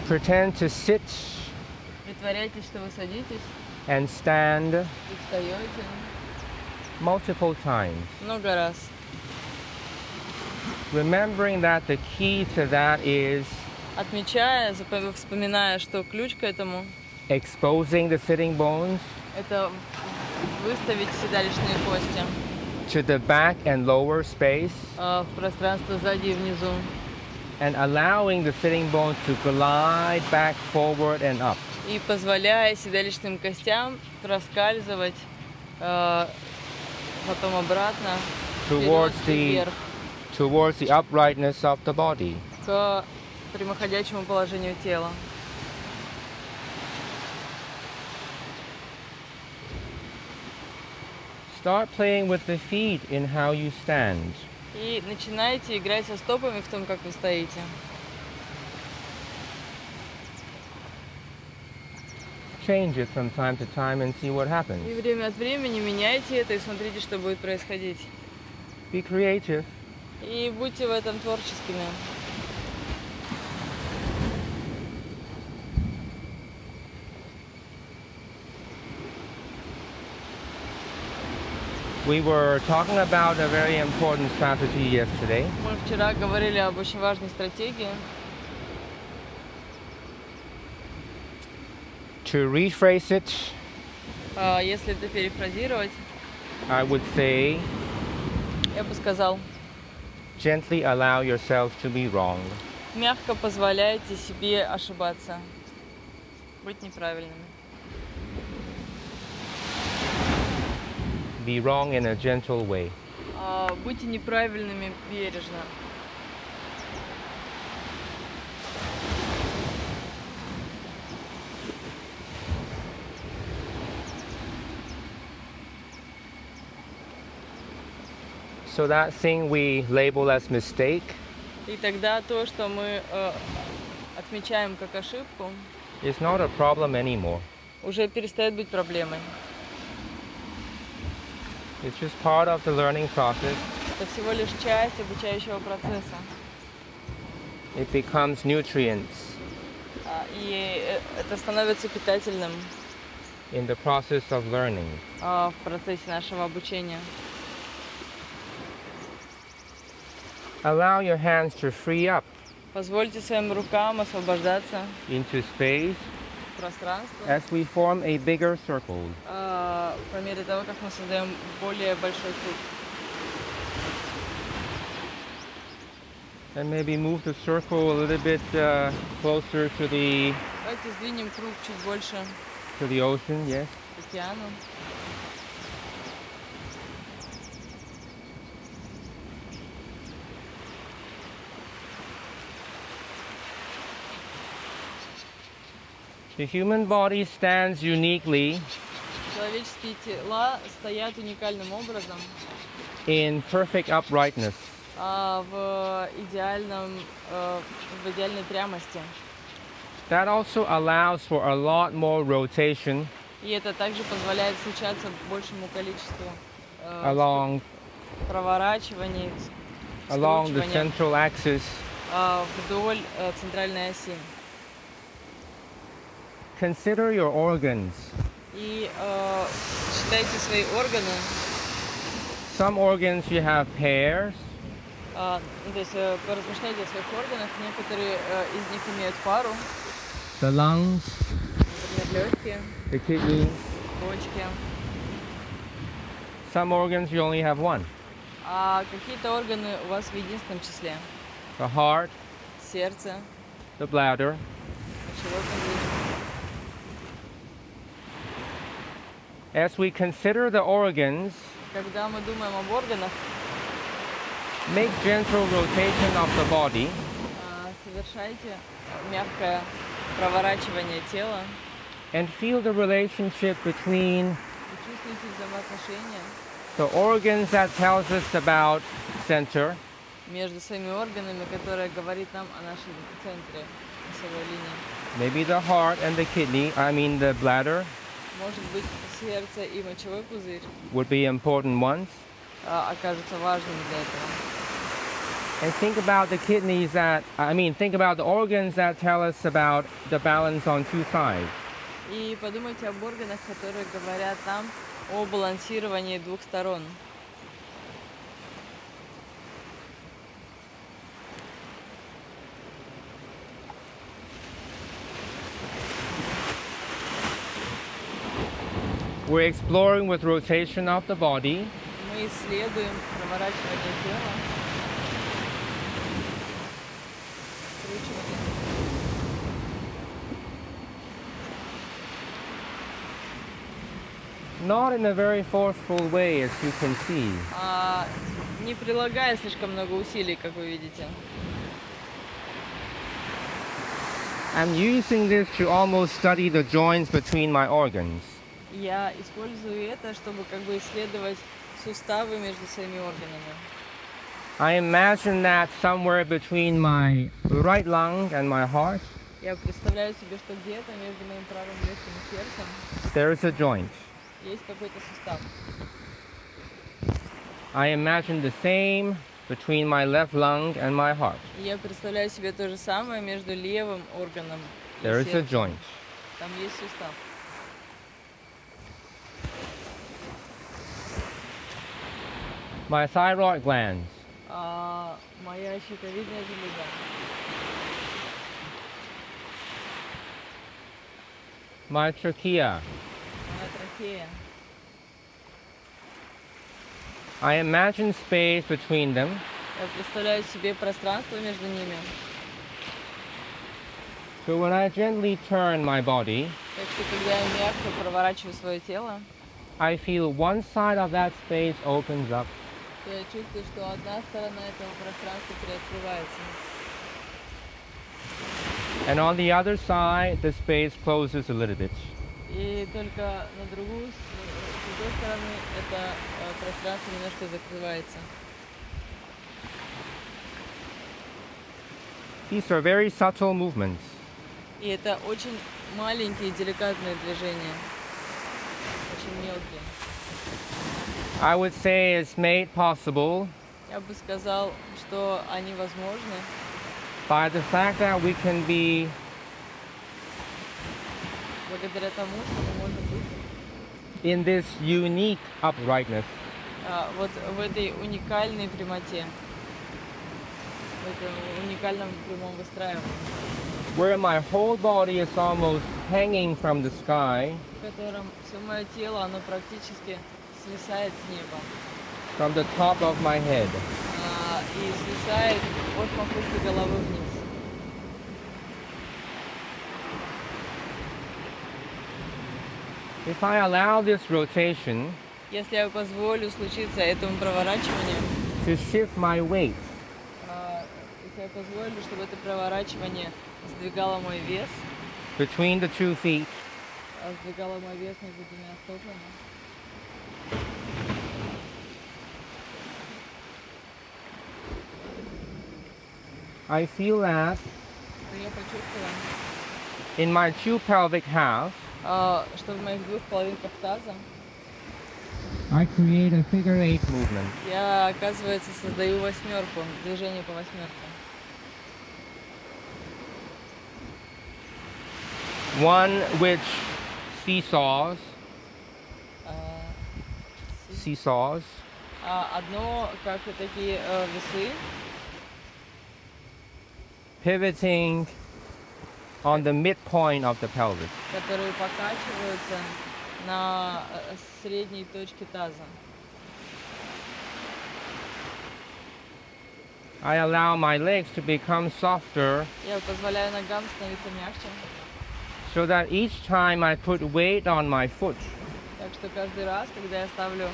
Speaker 1: pretend to sit
Speaker 2: притворяйтесь, что вы садитесь
Speaker 1: and stand
Speaker 2: и встаете
Speaker 1: multiple times.
Speaker 2: много раз.
Speaker 1: Remembering that the key to that is
Speaker 2: Отмечая, вспоминая, что ключ к этому
Speaker 1: exposing the sitting bones
Speaker 2: – это выставить седалищные кости
Speaker 1: to the back and lower space
Speaker 2: в пространство сзади и внизу.
Speaker 1: and allowing the sitting bones to glide back forward and up.
Speaker 2: И позволяя седалищным костям проскальзывать потом обратно
Speaker 1: Towards
Speaker 2: вперед и
Speaker 1: the
Speaker 2: вверх
Speaker 1: towards the uprightness of the body.
Speaker 2: к прямоходячему положению тела.
Speaker 1: Start playing with the feet in how you stand.
Speaker 2: И начинайте играть со стопами в том, как вы стоите.
Speaker 1: change it from time to time and see what happens.
Speaker 2: И время от времени меняйте это и смотрите, что будет происходить.
Speaker 1: Be creative.
Speaker 2: И будьте в этом творческими.
Speaker 1: We were talking about a very important strategy yesterday.
Speaker 2: Мы вчера говорили об очень важной стратегии.
Speaker 1: To rephrase it,
Speaker 2: Если это перефразировать,
Speaker 1: I would say
Speaker 2: я бы сказал,
Speaker 1: gently allow yourself to be wrong.
Speaker 2: мягко позволяйте себе ошибаться, быть неправильными.
Speaker 1: Be wrong in a gentle way.
Speaker 2: Будьте неправильными бережно.
Speaker 1: So that thing we label as mistake
Speaker 2: И тогда то, что мы отмечаем как ошибку,
Speaker 1: is not a problem anymore.
Speaker 2: уже перестает быть проблемой.
Speaker 1: It's just part of the learning process.
Speaker 2: Это всего лишь часть обучающего процесса.
Speaker 1: It becomes nutrients
Speaker 2: И это становится питательным
Speaker 1: in the process of learning.
Speaker 2: в процессе нашего обучения.
Speaker 1: Allow your hands to free up
Speaker 2: Позвольте своим рукам освобождаться
Speaker 1: into space
Speaker 2: в пространство
Speaker 1: as we form a bigger circle.
Speaker 2: по мере того, как мы создаем более большой круг.
Speaker 1: And maybe move the circle a little bit closer to the
Speaker 2: Давайте сдвинем круг чуть больше
Speaker 1: ocean, yes.
Speaker 2: к океану.
Speaker 1: The human body stands uniquely
Speaker 2: Человеческие тела стоят уникальным образом
Speaker 1: in perfect uprightness.
Speaker 2: в идеальной прямости.
Speaker 1: That also allows for a lot more rotation
Speaker 2: И это также позволяет случаться большему количеству
Speaker 1: along
Speaker 2: проворачиваний,
Speaker 1: the
Speaker 2: скручивания
Speaker 1: central axis.
Speaker 2: вдоль центральной оси.
Speaker 1: Consider your organs.
Speaker 2: И считайте свои органы.
Speaker 1: Some organs you have hairs,
Speaker 2: То есть поразмышляйте о своих органах. Некоторые из них имеют пару,
Speaker 1: the lungs,
Speaker 2: например, легкие,
Speaker 1: the kidneys.
Speaker 2: почки.
Speaker 1: Some organs you only have one.
Speaker 2: А какие-то органы у вас в единственном числе.
Speaker 1: The heart,
Speaker 2: Сердце,
Speaker 1: the bladder.
Speaker 2: мочевой пузырь.
Speaker 1: As we consider the organs,
Speaker 2: Когда мы думаем об органах,
Speaker 1: make gentle rotation of the body
Speaker 2: совершайте мягкое проворачивание тела
Speaker 1: and feel the relationship between
Speaker 2: и чувствуйте взаимоотношения
Speaker 1: the organs that tells us about center
Speaker 2: между своими органами, которые говорит нам о нашем центре носовой линии.
Speaker 1: maybe the heart and the bladder
Speaker 2: Может быть, сердце и мочевой пузырь
Speaker 1: would be important ones.
Speaker 2: окажутся важными для этого.
Speaker 1: And think about think about the organs that tell us about the balance on two sides.
Speaker 2: И подумайте об органах, которые говорят нам о балансировании двух сторон.
Speaker 1: We're exploring with rotation of the body
Speaker 2: Мы исследуем проворачивание тела, скручивание.
Speaker 1: not in a very forceful way, as you can see.
Speaker 2: Не прилагая слишком много усилий, как вы видите.
Speaker 1: I'm using this to almost study the joints between my organs.
Speaker 2: Я использую это, чтобы как бы исследовать суставы между своими органами.
Speaker 1: I imagine that somewhere between my right lung and my heart,
Speaker 2: Я представляю себе, что где-то между моим правым и левым сердцем
Speaker 1: there is a joint.
Speaker 2: есть какой-то сустав.
Speaker 1: I imagine the same between my left lung and my heart.
Speaker 2: И я представляю себе то же самое между левым органом и
Speaker 1: There is a
Speaker 2: сердцем.
Speaker 1: joint.
Speaker 2: Там есть сустав.
Speaker 1: My thyroid glands,
Speaker 2: Моя щитовидная железа,
Speaker 1: my trachea.
Speaker 2: моя трахея.
Speaker 1: I imagine space between them,
Speaker 2: Я представляю себе пространство между ними.
Speaker 1: so when I gently turn my body,
Speaker 2: Так что, когда я мягко проворачиваю свое тело,
Speaker 1: I feel one side of that space opens up,
Speaker 2: то я чувствую, что одна сторона этого пространства приоткрывается.
Speaker 1: and on the other side, the space closes a little bit.
Speaker 2: И только с другой стороны это пространство немножко закрывается.
Speaker 1: These are very subtle movements.
Speaker 2: И это очень маленькие, деликатные движения. Очень мелкие.
Speaker 1: I would say it's made possible
Speaker 2: Я бы сказал, что они возможны
Speaker 1: by the fact that we can be
Speaker 2: благодаря тому, что мы можем быть
Speaker 1: in this unique uprightness.
Speaker 2: вот в этой уникальной прямоте, в этом уникальном прямом выстраивании,
Speaker 1: Where my whole body is almost hanging from the sky,
Speaker 2: в котором все мое тело, оно практически свисает с неба
Speaker 1: from the top of my head.
Speaker 2: И свисает от макушки головы вниз.
Speaker 1: If I allow this rotation
Speaker 2: Если я позволю случиться этому проворачиванию,
Speaker 1: to shift my weight,
Speaker 2: если я позволю, чтобы это проворачивание сдвигало мой вес,
Speaker 1: between the 2 feet,
Speaker 2: сдвигало мой вес между двумя стопами,
Speaker 1: I feel that
Speaker 2: то я почувствовала,
Speaker 1: in my 2 pelvic halves,
Speaker 2: что в моих двух половинках таза
Speaker 1: I create a figure 8 movement.
Speaker 2: я, оказывается, создаю восьмерку, движение по восьмерке.
Speaker 1: One which seesaws,
Speaker 2: Одно, как и такие весы,
Speaker 1: pivoting on the midpoint of the pelvis.
Speaker 2: которые покачиваются на средней точке таза.
Speaker 1: I allow my legs to become softer
Speaker 2: Я позволяю ногам становиться мягче,
Speaker 1: so that each time I put weight on my foot,
Speaker 2: так что каждый раз, когда я ставлю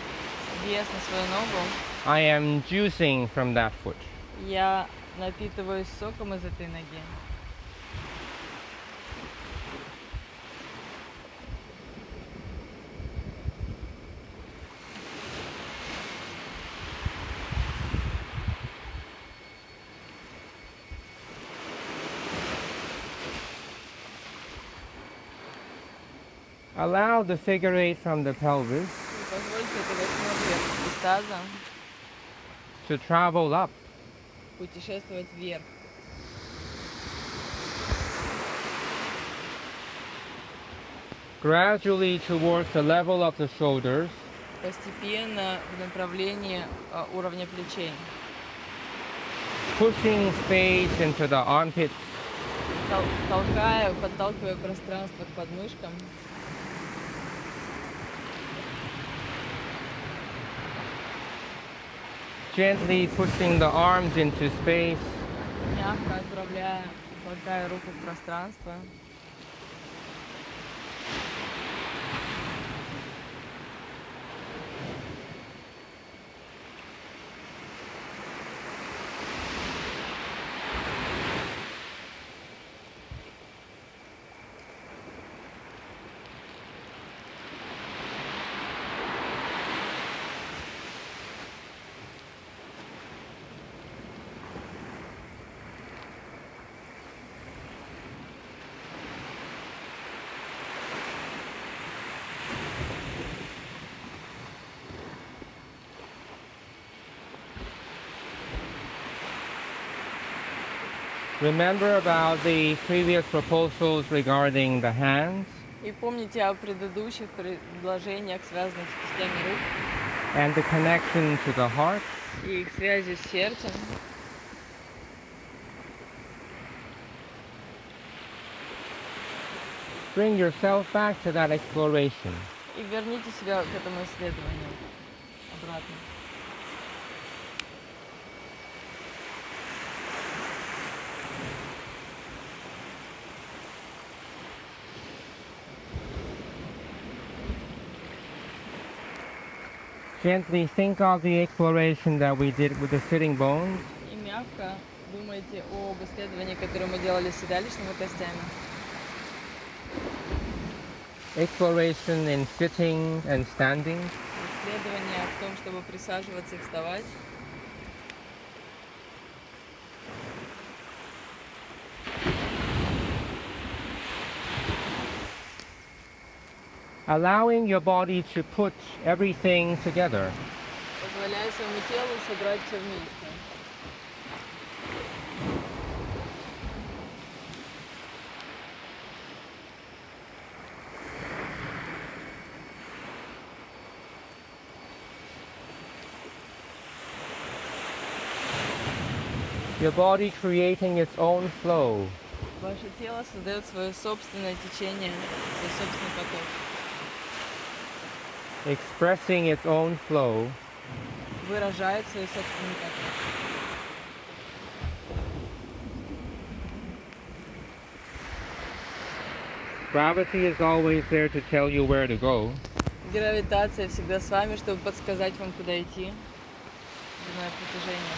Speaker 2: вес на свою ногу,
Speaker 1: I am juicing from that foot.
Speaker 2: я напитываюсь соком из этой ноги.
Speaker 1: Allow the figure 8 from the pelvis
Speaker 2: И позвольте этой восьмерке из таза
Speaker 1: to travel up
Speaker 2: путешествовать вверх.
Speaker 1: gradually towards the level of the shoulders,
Speaker 2: Постепенно в направлении уровня плечей.
Speaker 1: pushing space into the armpits,
Speaker 2: Подталкивая пространство к подмышкам.
Speaker 1: gently pushing the arms into space,
Speaker 2: Мягко отправляя, толкая руку в пространство.
Speaker 1: Remember about the previous proposals regarding the hands
Speaker 2: И помните о предыдущих предложениях, связанных с кистями рук
Speaker 1: and the connection to the heart.
Speaker 2: и их связи с сердцем.
Speaker 1: Bring yourself back to that exploration.
Speaker 2: И верните себя к этому исследованию обратно.
Speaker 1: Gently think of the exploration that we did with the sitting bones.
Speaker 2: И мягко думайте об исследовании, которое мы делали с седалищными костями.
Speaker 1: Exploration in sitting and standing.
Speaker 2: Исследование в том, чтобы присаживаться и вставать.
Speaker 1: Allowing your body to put everything together.
Speaker 2: Позволяя своему телу собрать все вместе.
Speaker 1: Your body creating its own flow.
Speaker 2: Ваше тело создает свое собственное течение, свой собственный поток.
Speaker 1: Expressing its own flow.
Speaker 2: Выражает свой собственный поток.
Speaker 1: Gravity is always there to tell you where to go.
Speaker 2: Гравитация всегда с вами, чтобы подсказать вам, куда идти. Земное притяжение.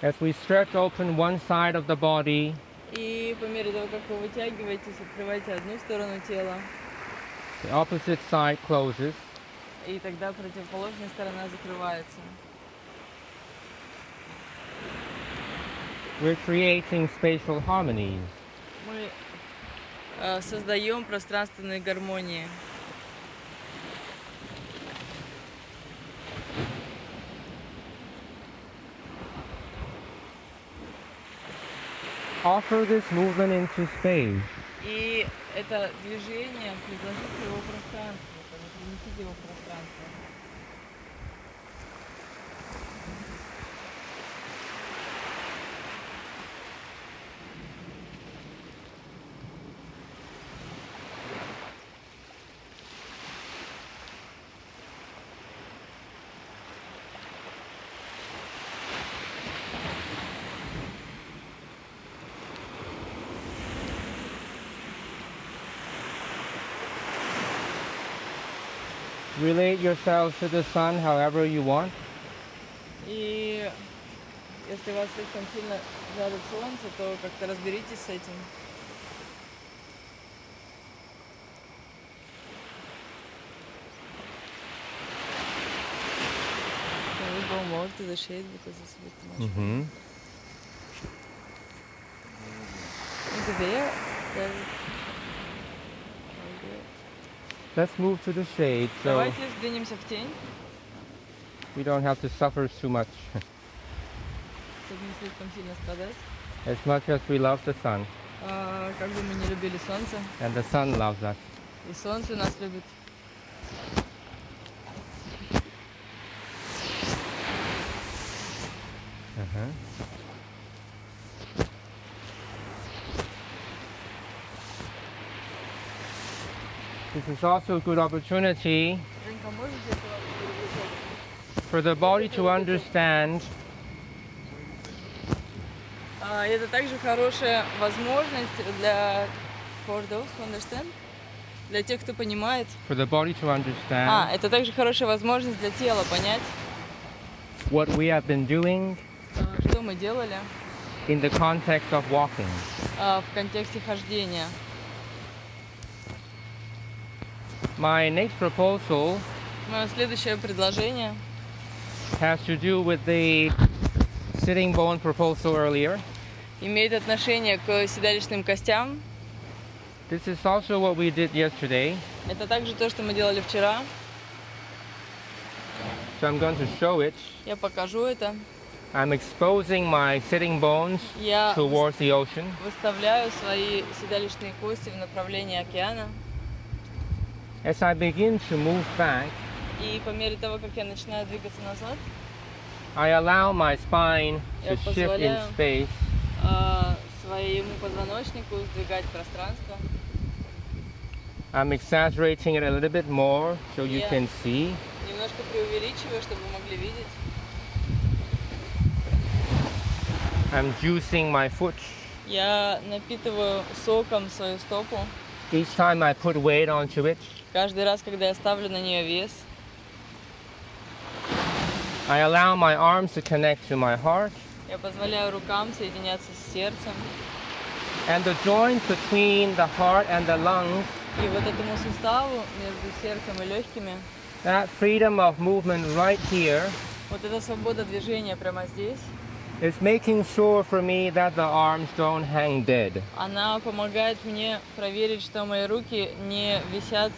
Speaker 1: As we stretch open one side of the body,
Speaker 2: И по мере того, как вы вытягиваетесь, открываете одну сторону тела,
Speaker 1: the opposite side closes.
Speaker 2: и тогда противоположная сторона закрывается.
Speaker 1: We're creating spatial harmonies.
Speaker 2: Мы создаем пространственные гармонии.
Speaker 1: Offer this movement into space.
Speaker 2: И это движение предложите его в пространство, принесите его в пространство.
Speaker 1: Relate yourselves to the sun however you want.
Speaker 2: И если вас слишком сильно жарит солнце, то как-то разберитесь с этим. Can we go more to the shade because it's a bit too much? Into there? There.
Speaker 1: Let's move to the shade so
Speaker 2: Давайте сдвинемся в тень,
Speaker 1: we don't have to suffer too much.
Speaker 2: чтобы не слишком сильно страдать.
Speaker 1: As much as we love the sun,
Speaker 2: Как бы мы не любили солнце,
Speaker 1: and the sun loves us.
Speaker 2: и солнце нас любит.
Speaker 1: This is also a good opportunity
Speaker 2: Женька, можете это
Speaker 1: for the body to understand
Speaker 2: Это также хорошая возможность для for those who understand, для тех, кто понимает.
Speaker 1: for the body to understand
Speaker 2: Это также хорошая возможность для тела понять,
Speaker 1: what we have been doing
Speaker 2: что мы делали
Speaker 1: in the context of walking.
Speaker 2: в контексте хождения.
Speaker 1: My next proposal
Speaker 2: Мое следующее предложение
Speaker 1: has to do with the sitting bone proposal earlier.
Speaker 2: имеет отношение к седалищным костям.
Speaker 1: This is also what we did yesterday.
Speaker 2: Это также то, что мы делали вчера.
Speaker 1: So I'm going to show it.
Speaker 2: Я покажу это.
Speaker 1: I'm exposing my sitting bones
Speaker 2: Я
Speaker 1: towards the ocean.
Speaker 2: выставляю свои седалищные кости в направлении океана.
Speaker 1: As I begin to move back,
Speaker 2: И по мере того, как я начинаю двигаться назад,
Speaker 1: I allow my spine
Speaker 2: Я
Speaker 1: to shift in
Speaker 2: позволяю
Speaker 1: space.
Speaker 2: своему позвоночнику сдвигать пространство.
Speaker 1: I'm exaggerating it a little bit more so you
Speaker 2: Yeah.
Speaker 1: can see.
Speaker 2: Немножко преувеличиваю, чтобы вы могли видеть.
Speaker 1: I'm juicing my foot.
Speaker 2: Я напитываю соком свою стопу.
Speaker 1: Each time I put weight onto it,
Speaker 2: Каждый раз, когда я ставлю на нее вес,
Speaker 1: I allow my arms to connect to my heart.
Speaker 2: я позволяю рукам соединяться с сердцем.
Speaker 1: And the joint between the heart and the lungs,
Speaker 2: И вот этому суставу между сердцем и легкими,
Speaker 1: that freedom of movement right here,
Speaker 2: вот эта свобода движения прямо здесь,
Speaker 1: is making sure for me that the arms don't hang dead.
Speaker 2: она помогает мне проверить, что мои руки не висят,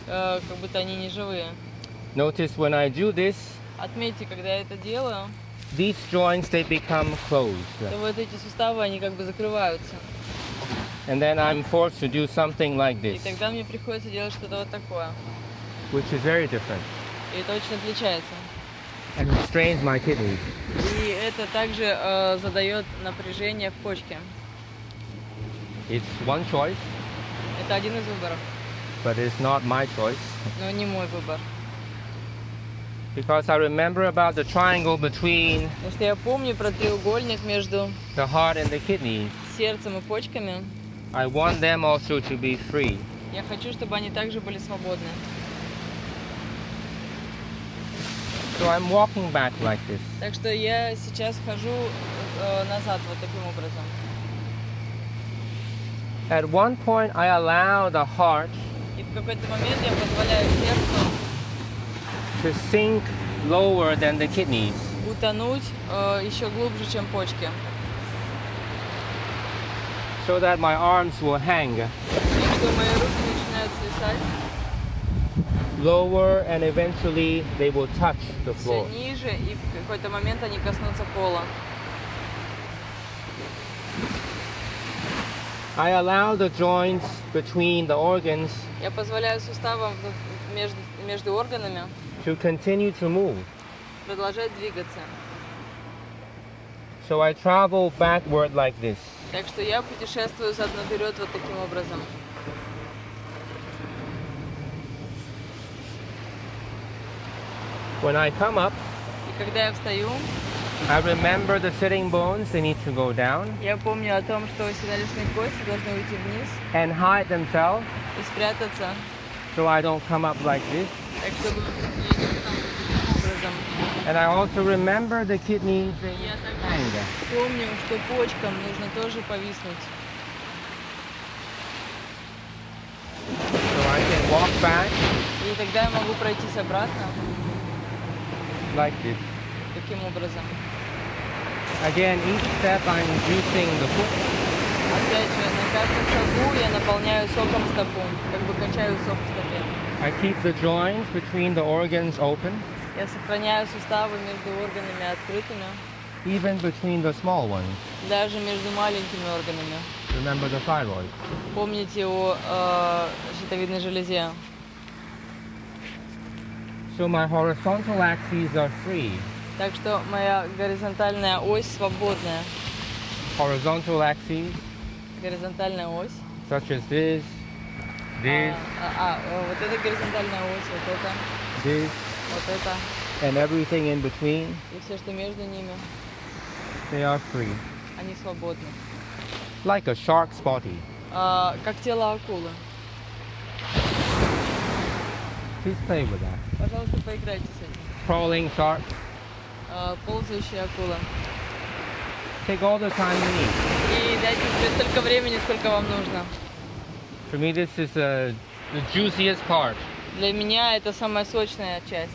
Speaker 2: как будто они не живые.
Speaker 1: Notice when I do this,
Speaker 2: Отметьте, когда я это делаю,
Speaker 1: these joints, they become closed.
Speaker 2: то вот эти суставы, они как бы закрываются.
Speaker 1: And then I'm forced to do something like
Speaker 2: И
Speaker 1: this,
Speaker 2: тогда мне приходится делать что-то вот такое.
Speaker 1: which is very different.
Speaker 2: И это очень отличается.
Speaker 1: And it strains my kidneys.
Speaker 2: И это также задает напряжение в почке.
Speaker 1: It's one choice,
Speaker 2: Это один из выборов,
Speaker 1: but it's not my choice.
Speaker 2: но не мой выбор.
Speaker 1: Because I remember about the triangle between
Speaker 2: Потому что я помню про треугольник между
Speaker 1: the heart and the kidneys.
Speaker 2: сердцем и почками.
Speaker 1: I want them also to be free.
Speaker 2: Я хочу, чтобы они также были свободны.
Speaker 1: So I'm walking back like this.
Speaker 2: Так что я сейчас хожу назад вот таким образом.
Speaker 1: At one point, I allow the heart
Speaker 2: И в какой-то момент я позволяю сердцу
Speaker 1: to sink lower than the kidneys.
Speaker 2: утонуть еще глубже, чем почки.
Speaker 1: So that my arms will hang
Speaker 2: И что мои руки начинают свисать
Speaker 1: lower and eventually they will touch the
Speaker 2: все
Speaker 1: floor.
Speaker 2: ниже, и в какой-то момент они коснутся пола.
Speaker 1: I allow the joints between the organs
Speaker 2: Я позволяю суставам между органами
Speaker 1: to continue to move.
Speaker 2: продолжать двигаться.
Speaker 1: So I travel backward like this.
Speaker 2: Так что я путешествую задом наперед вот таким образом.
Speaker 1: When I come up,
Speaker 2: И когда я встаю,
Speaker 1: I remember the sitting bones, they need to go down
Speaker 2: я помню о том, что седалищные кости должны уйти вниз
Speaker 1: and hide themselves
Speaker 2: и спрятаться,
Speaker 1: so I don't come up like this.
Speaker 2: так чтобы я не встал таким образом.
Speaker 1: And I also remember the kidneys, they
Speaker 2: Я
Speaker 1: need to
Speaker 2: также
Speaker 1: hang.
Speaker 2: помню, что почкам нужно тоже повиснуть.
Speaker 1: So I can walk back
Speaker 2: И тогда я могу пройтись обратно
Speaker 1: like this.
Speaker 2: таким образом.
Speaker 1: Again, each step I'm juicing the foot.
Speaker 2: Опять же, на каждом шагу я наполняю соком стопу, как бы качаю сок в стопе.
Speaker 1: I keep the joints between the organs open,
Speaker 2: Я сохраняю суставы между органами открытыми,
Speaker 1: even between the small ones.
Speaker 2: даже между маленькими органами.
Speaker 1: Remember the thyroid.
Speaker 2: Помните о щитовидной железе.
Speaker 1: So my horizontal axes are free.
Speaker 2: Так что моя горизонтальная ось свободная.
Speaker 1: Horizontal axes,
Speaker 2: Горизонтальная ось.
Speaker 1: such as this, this,
Speaker 2: Вот это горизонтальная ось, вот это,
Speaker 1: this,
Speaker 2: вот это.
Speaker 1: and everything in between,
Speaker 2: И все, что между ними,
Speaker 1: they are free.
Speaker 2: они свободны.
Speaker 1: Like a shark's body.
Speaker 2: Как тело акулы.
Speaker 1: Please play with that.
Speaker 2: Пожалуйста, поиграйте с этим.
Speaker 1: Crawling shark.
Speaker 2: Ползающая акула.
Speaker 1: Take all the time you need.
Speaker 2: И дайте себе столько времени, сколько вам нужно.
Speaker 1: For me, this is the juiciest part.
Speaker 2: Для меня это самая сочная часть.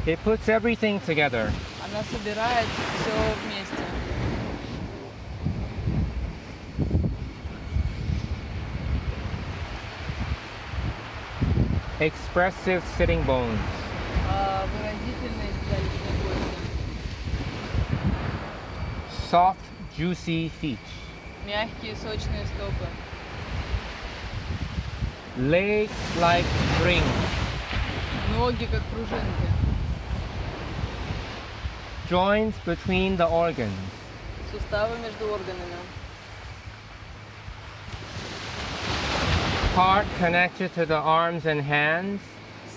Speaker 1: It puts everything together.
Speaker 2: Она собирает все вместе.
Speaker 1: Expressive sitting bones. soft, juicy feet.
Speaker 2: Мягкие, сочные стопы.
Speaker 1: Legs like springs.
Speaker 2: Ноги как пружинки.
Speaker 1: Joints between the organs.
Speaker 2: Суставы между органами.
Speaker 1: Heart connected to the arms and hands.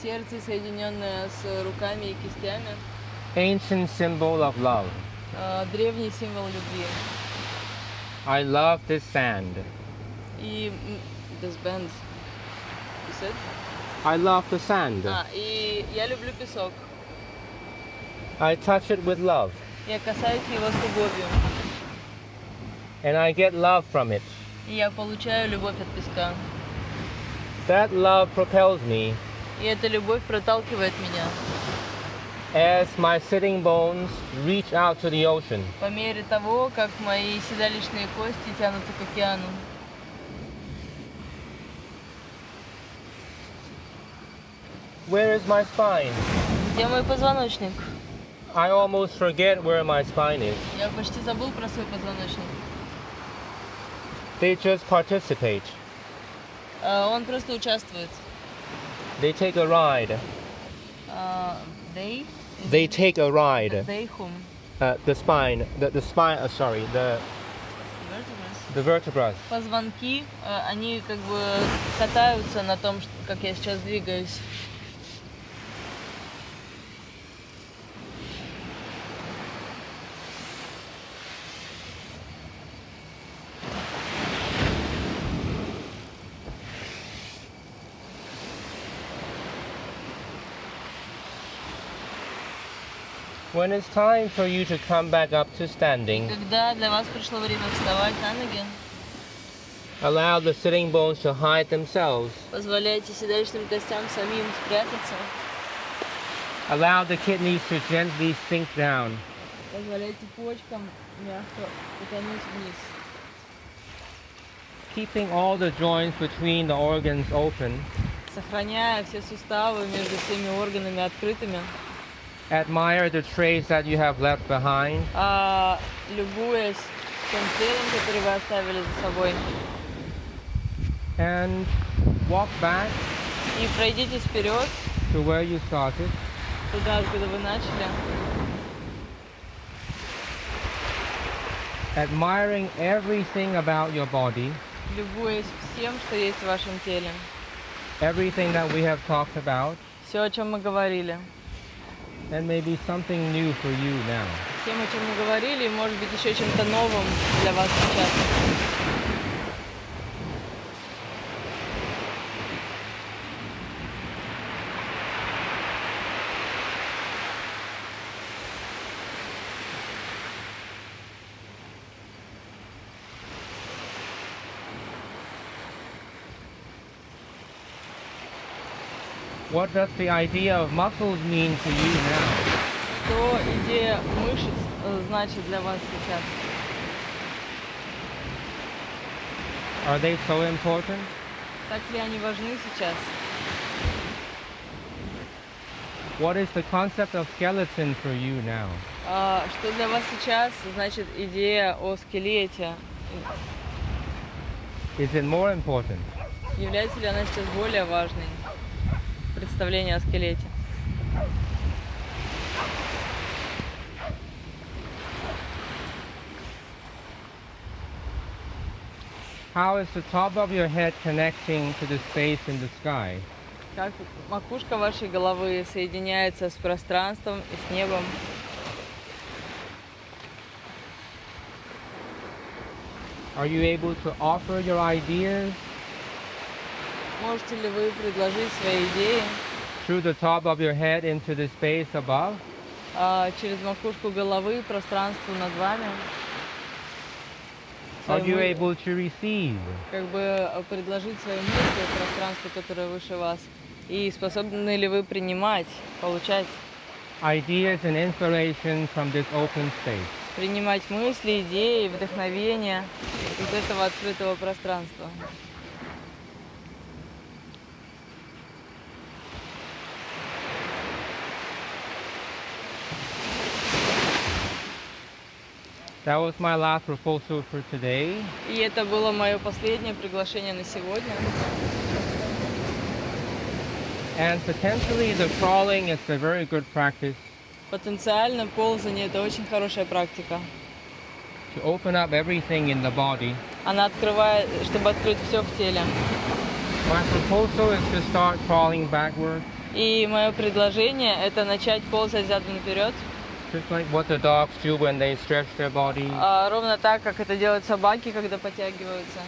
Speaker 2: Сердце, соединенное с руками и кистями.
Speaker 1: Ancient symbol of love.
Speaker 2: Древний символ любви.
Speaker 1: I love this sand.
Speaker 2: И this band. You said?
Speaker 1: I love the sand.
Speaker 2: И я люблю песок.
Speaker 1: I touch it with love.
Speaker 2: Я касаюсь его с любовью.
Speaker 1: And I get love from it.
Speaker 2: И я получаю любовь от песка.
Speaker 1: That love propels me
Speaker 2: И эта любовь проталкивает меня.
Speaker 1: as my sitting bones reach out to the ocean.
Speaker 2: По мере того, как мои седалищные кости тянутся к океану.
Speaker 1: Where is my spine?
Speaker 2: Где мой позвоночник?
Speaker 1: I almost forget where my spine is.
Speaker 2: Я почти забыл про свой позвоночник.
Speaker 1: They just participate.
Speaker 2: Он просто участвует.
Speaker 1: They take a ride.
Speaker 2: They?
Speaker 1: They take a ride.
Speaker 2: They whom?
Speaker 1: The spine. The spine. Sorry. The vertebrae.
Speaker 2: Позвонки, они как бы катаются на том, как я сейчас двигаюсь.
Speaker 1: When it's time for you to come back up to standing,
Speaker 2: Когда для вас пришло время вставать на ноги,
Speaker 1: allow the sitting bones to hide themselves.
Speaker 2: позволяйте седалищным костям самим спрятаться.
Speaker 1: Allow the kidneys to gently sink down.
Speaker 2: Позволяйте почкам мягко утонуть вниз.
Speaker 1: Keeping all the joints between the organs open.
Speaker 2: Сохраняя все суставы между всеми органами открытыми.
Speaker 1: Admire the trace that you have left behind.
Speaker 2: Любуясь тем следом, который вы оставили за собой.
Speaker 1: And walk back
Speaker 2: И пройдитесь вперед,
Speaker 1: to where you started.
Speaker 2: туда, откуда вы начали.
Speaker 1: Admiring everything about your body.
Speaker 2: Любуясь всем, что есть в вашем теле.
Speaker 1: Everything that we have talked about.
Speaker 2: Все, о чем мы говорили.
Speaker 1: And maybe something new for you now.
Speaker 2: Всем, о чем мы говорили, и может быть еще чем-то новым для вас сейчас.
Speaker 1: What does the idea of muscles mean to you now?
Speaker 2: Что идея мышц значит для вас сейчас?
Speaker 1: Are they so important?
Speaker 2: Так ли они важны сейчас?
Speaker 1: What is the concept of skeleton for you now?
Speaker 2: Что для вас сейчас значит идея о скелете?
Speaker 1: Is it more important?
Speaker 2: Является ли она сейчас более важной? Представление о скелете.
Speaker 1: How is the top of your head connecting to the space in the sky?
Speaker 2: Как макушка вашей головы соединяется с пространством и с небом?
Speaker 1: Are you able to offer your ideas
Speaker 2: Можете ли вы предложить свои идеи
Speaker 1: through the top of your head into the space above?
Speaker 2: Через макушку головы пространству над вами?
Speaker 1: Are you
Speaker 2: Свои
Speaker 1: able to receive?
Speaker 2: как бы предложить свои мысли в пространстве, которое выше вас? И способны ли вы принимать, получать,
Speaker 1: Ideas and inspiration from this open space.
Speaker 2: принимать мысли, идеи, вдохновения из этого открытого пространства?
Speaker 1: That was my last proposal for today.
Speaker 2: И это было мое последнее приглашение на сегодня.
Speaker 1: And potentially the crawling is a very good practice
Speaker 2: Потенциально ползание – это очень хорошая практика.
Speaker 1: to open up everything in the body.
Speaker 2: Она открывает, чтобы открыть все в теле.
Speaker 1: My proposal is to start crawling backward,
Speaker 2: И мое предложение – это начать ползать задом наперед.
Speaker 1: just like what the dogs do when they stretch their body,
Speaker 2: Ровно так, как это делают собаки, когда подтягиваются.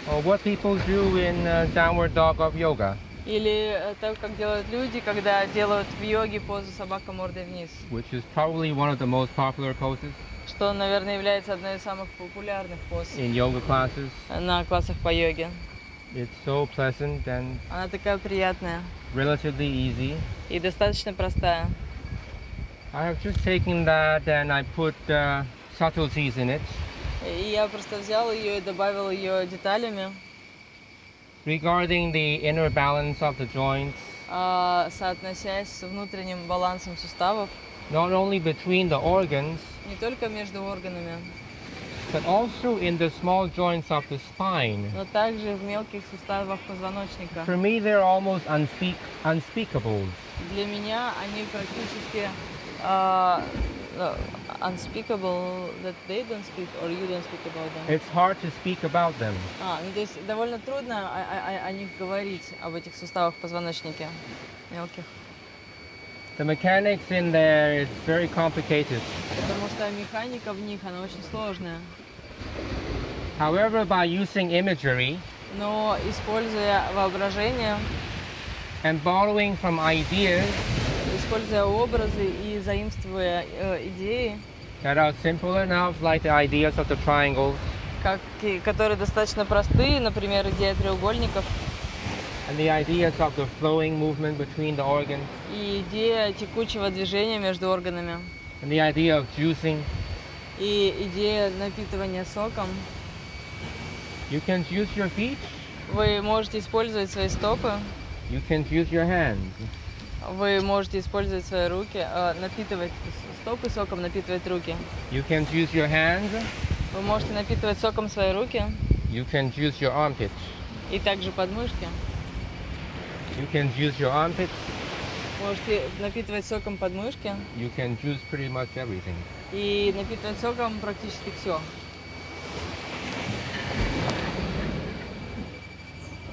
Speaker 1: or what people do in downward dog of yoga,
Speaker 2: Или так, как делают люди, когда делают в йоге позу собака мордой вниз.
Speaker 1: which is probably one of the most popular poses
Speaker 2: Что, наверное, является одной из самых популярных поз
Speaker 1: in yoga classes.
Speaker 2: на классах по йоге.
Speaker 1: It's so pleasant and
Speaker 2: Она такая приятная
Speaker 1: relatively easy.
Speaker 2: и достаточно простая.
Speaker 1: I have just taken that and I put subtleties in it
Speaker 2: И я просто взял ее и добавил ее деталями,
Speaker 1: regarding the inner balance of the joints,
Speaker 2: соотносясь с внутренним балансом суставов,
Speaker 1: not only between the organs,
Speaker 2: не только между органами,
Speaker 1: but also in the small joints of the spine.
Speaker 2: но также в мелких суставах позвоночника.
Speaker 1: For me, they're almost unspeakable.
Speaker 2: Для меня они практически unspeakable, that they don't speak or you don't speak about them.
Speaker 1: It's hard to speak about them.
Speaker 2: Ну, то есть довольно трудно о них говорить, об этих суставах в позвоночнике мелких,
Speaker 1: The mechanics in there is very complicated.
Speaker 2: потому что механика в них, она очень сложная.
Speaker 1: However, by using imagery
Speaker 2: Но используя воображение,
Speaker 1: and borrowing from ideas
Speaker 2: используя образы и заимствуя идеи,
Speaker 1: that are simple enough, like the ideas of the triangles
Speaker 2: которые достаточно простые, например, идея треугольников
Speaker 1: and the ideas of the flowing movement between the organs
Speaker 2: и идея текучего движения между органами,
Speaker 1: and the idea of juicing.
Speaker 2: и идея напитывания соком,
Speaker 1: You can juice your feet,
Speaker 2: вы можете использовать свои стопы,
Speaker 1: you can juice your hands.
Speaker 2: вы можете использовать свои руки, напитывать стопы соком, напитывать руки.
Speaker 1: You can juice your hands,
Speaker 2: Вы можете напитывать соком свои руки
Speaker 1: you can juice your armpits.
Speaker 2: и также подмышки.
Speaker 1: You can juice your armpits,
Speaker 2: Можете напитывать соком подмышки
Speaker 1: you can juice pretty much everything.
Speaker 2: и напитывать соком практически все.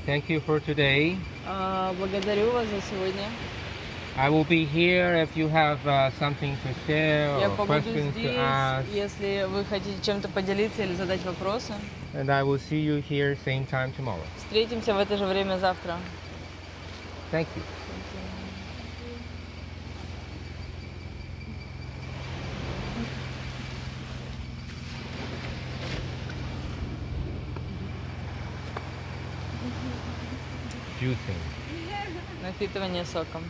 Speaker 1: Thank you for today.
Speaker 2: Благодарю вас за сегодня.
Speaker 1: I will be here if you have something to share
Speaker 2: Я
Speaker 1: or
Speaker 2: побуду
Speaker 1: questions to
Speaker 2: здесь,
Speaker 1: ask.
Speaker 2: если вы хотите чем-то поделиться или задать вопросы.
Speaker 1: And I will see you here same time tomorrow.
Speaker 2: Встретимся в это же время завтра.
Speaker 1: Thank you. Juicing.
Speaker 2: Напитывание соком.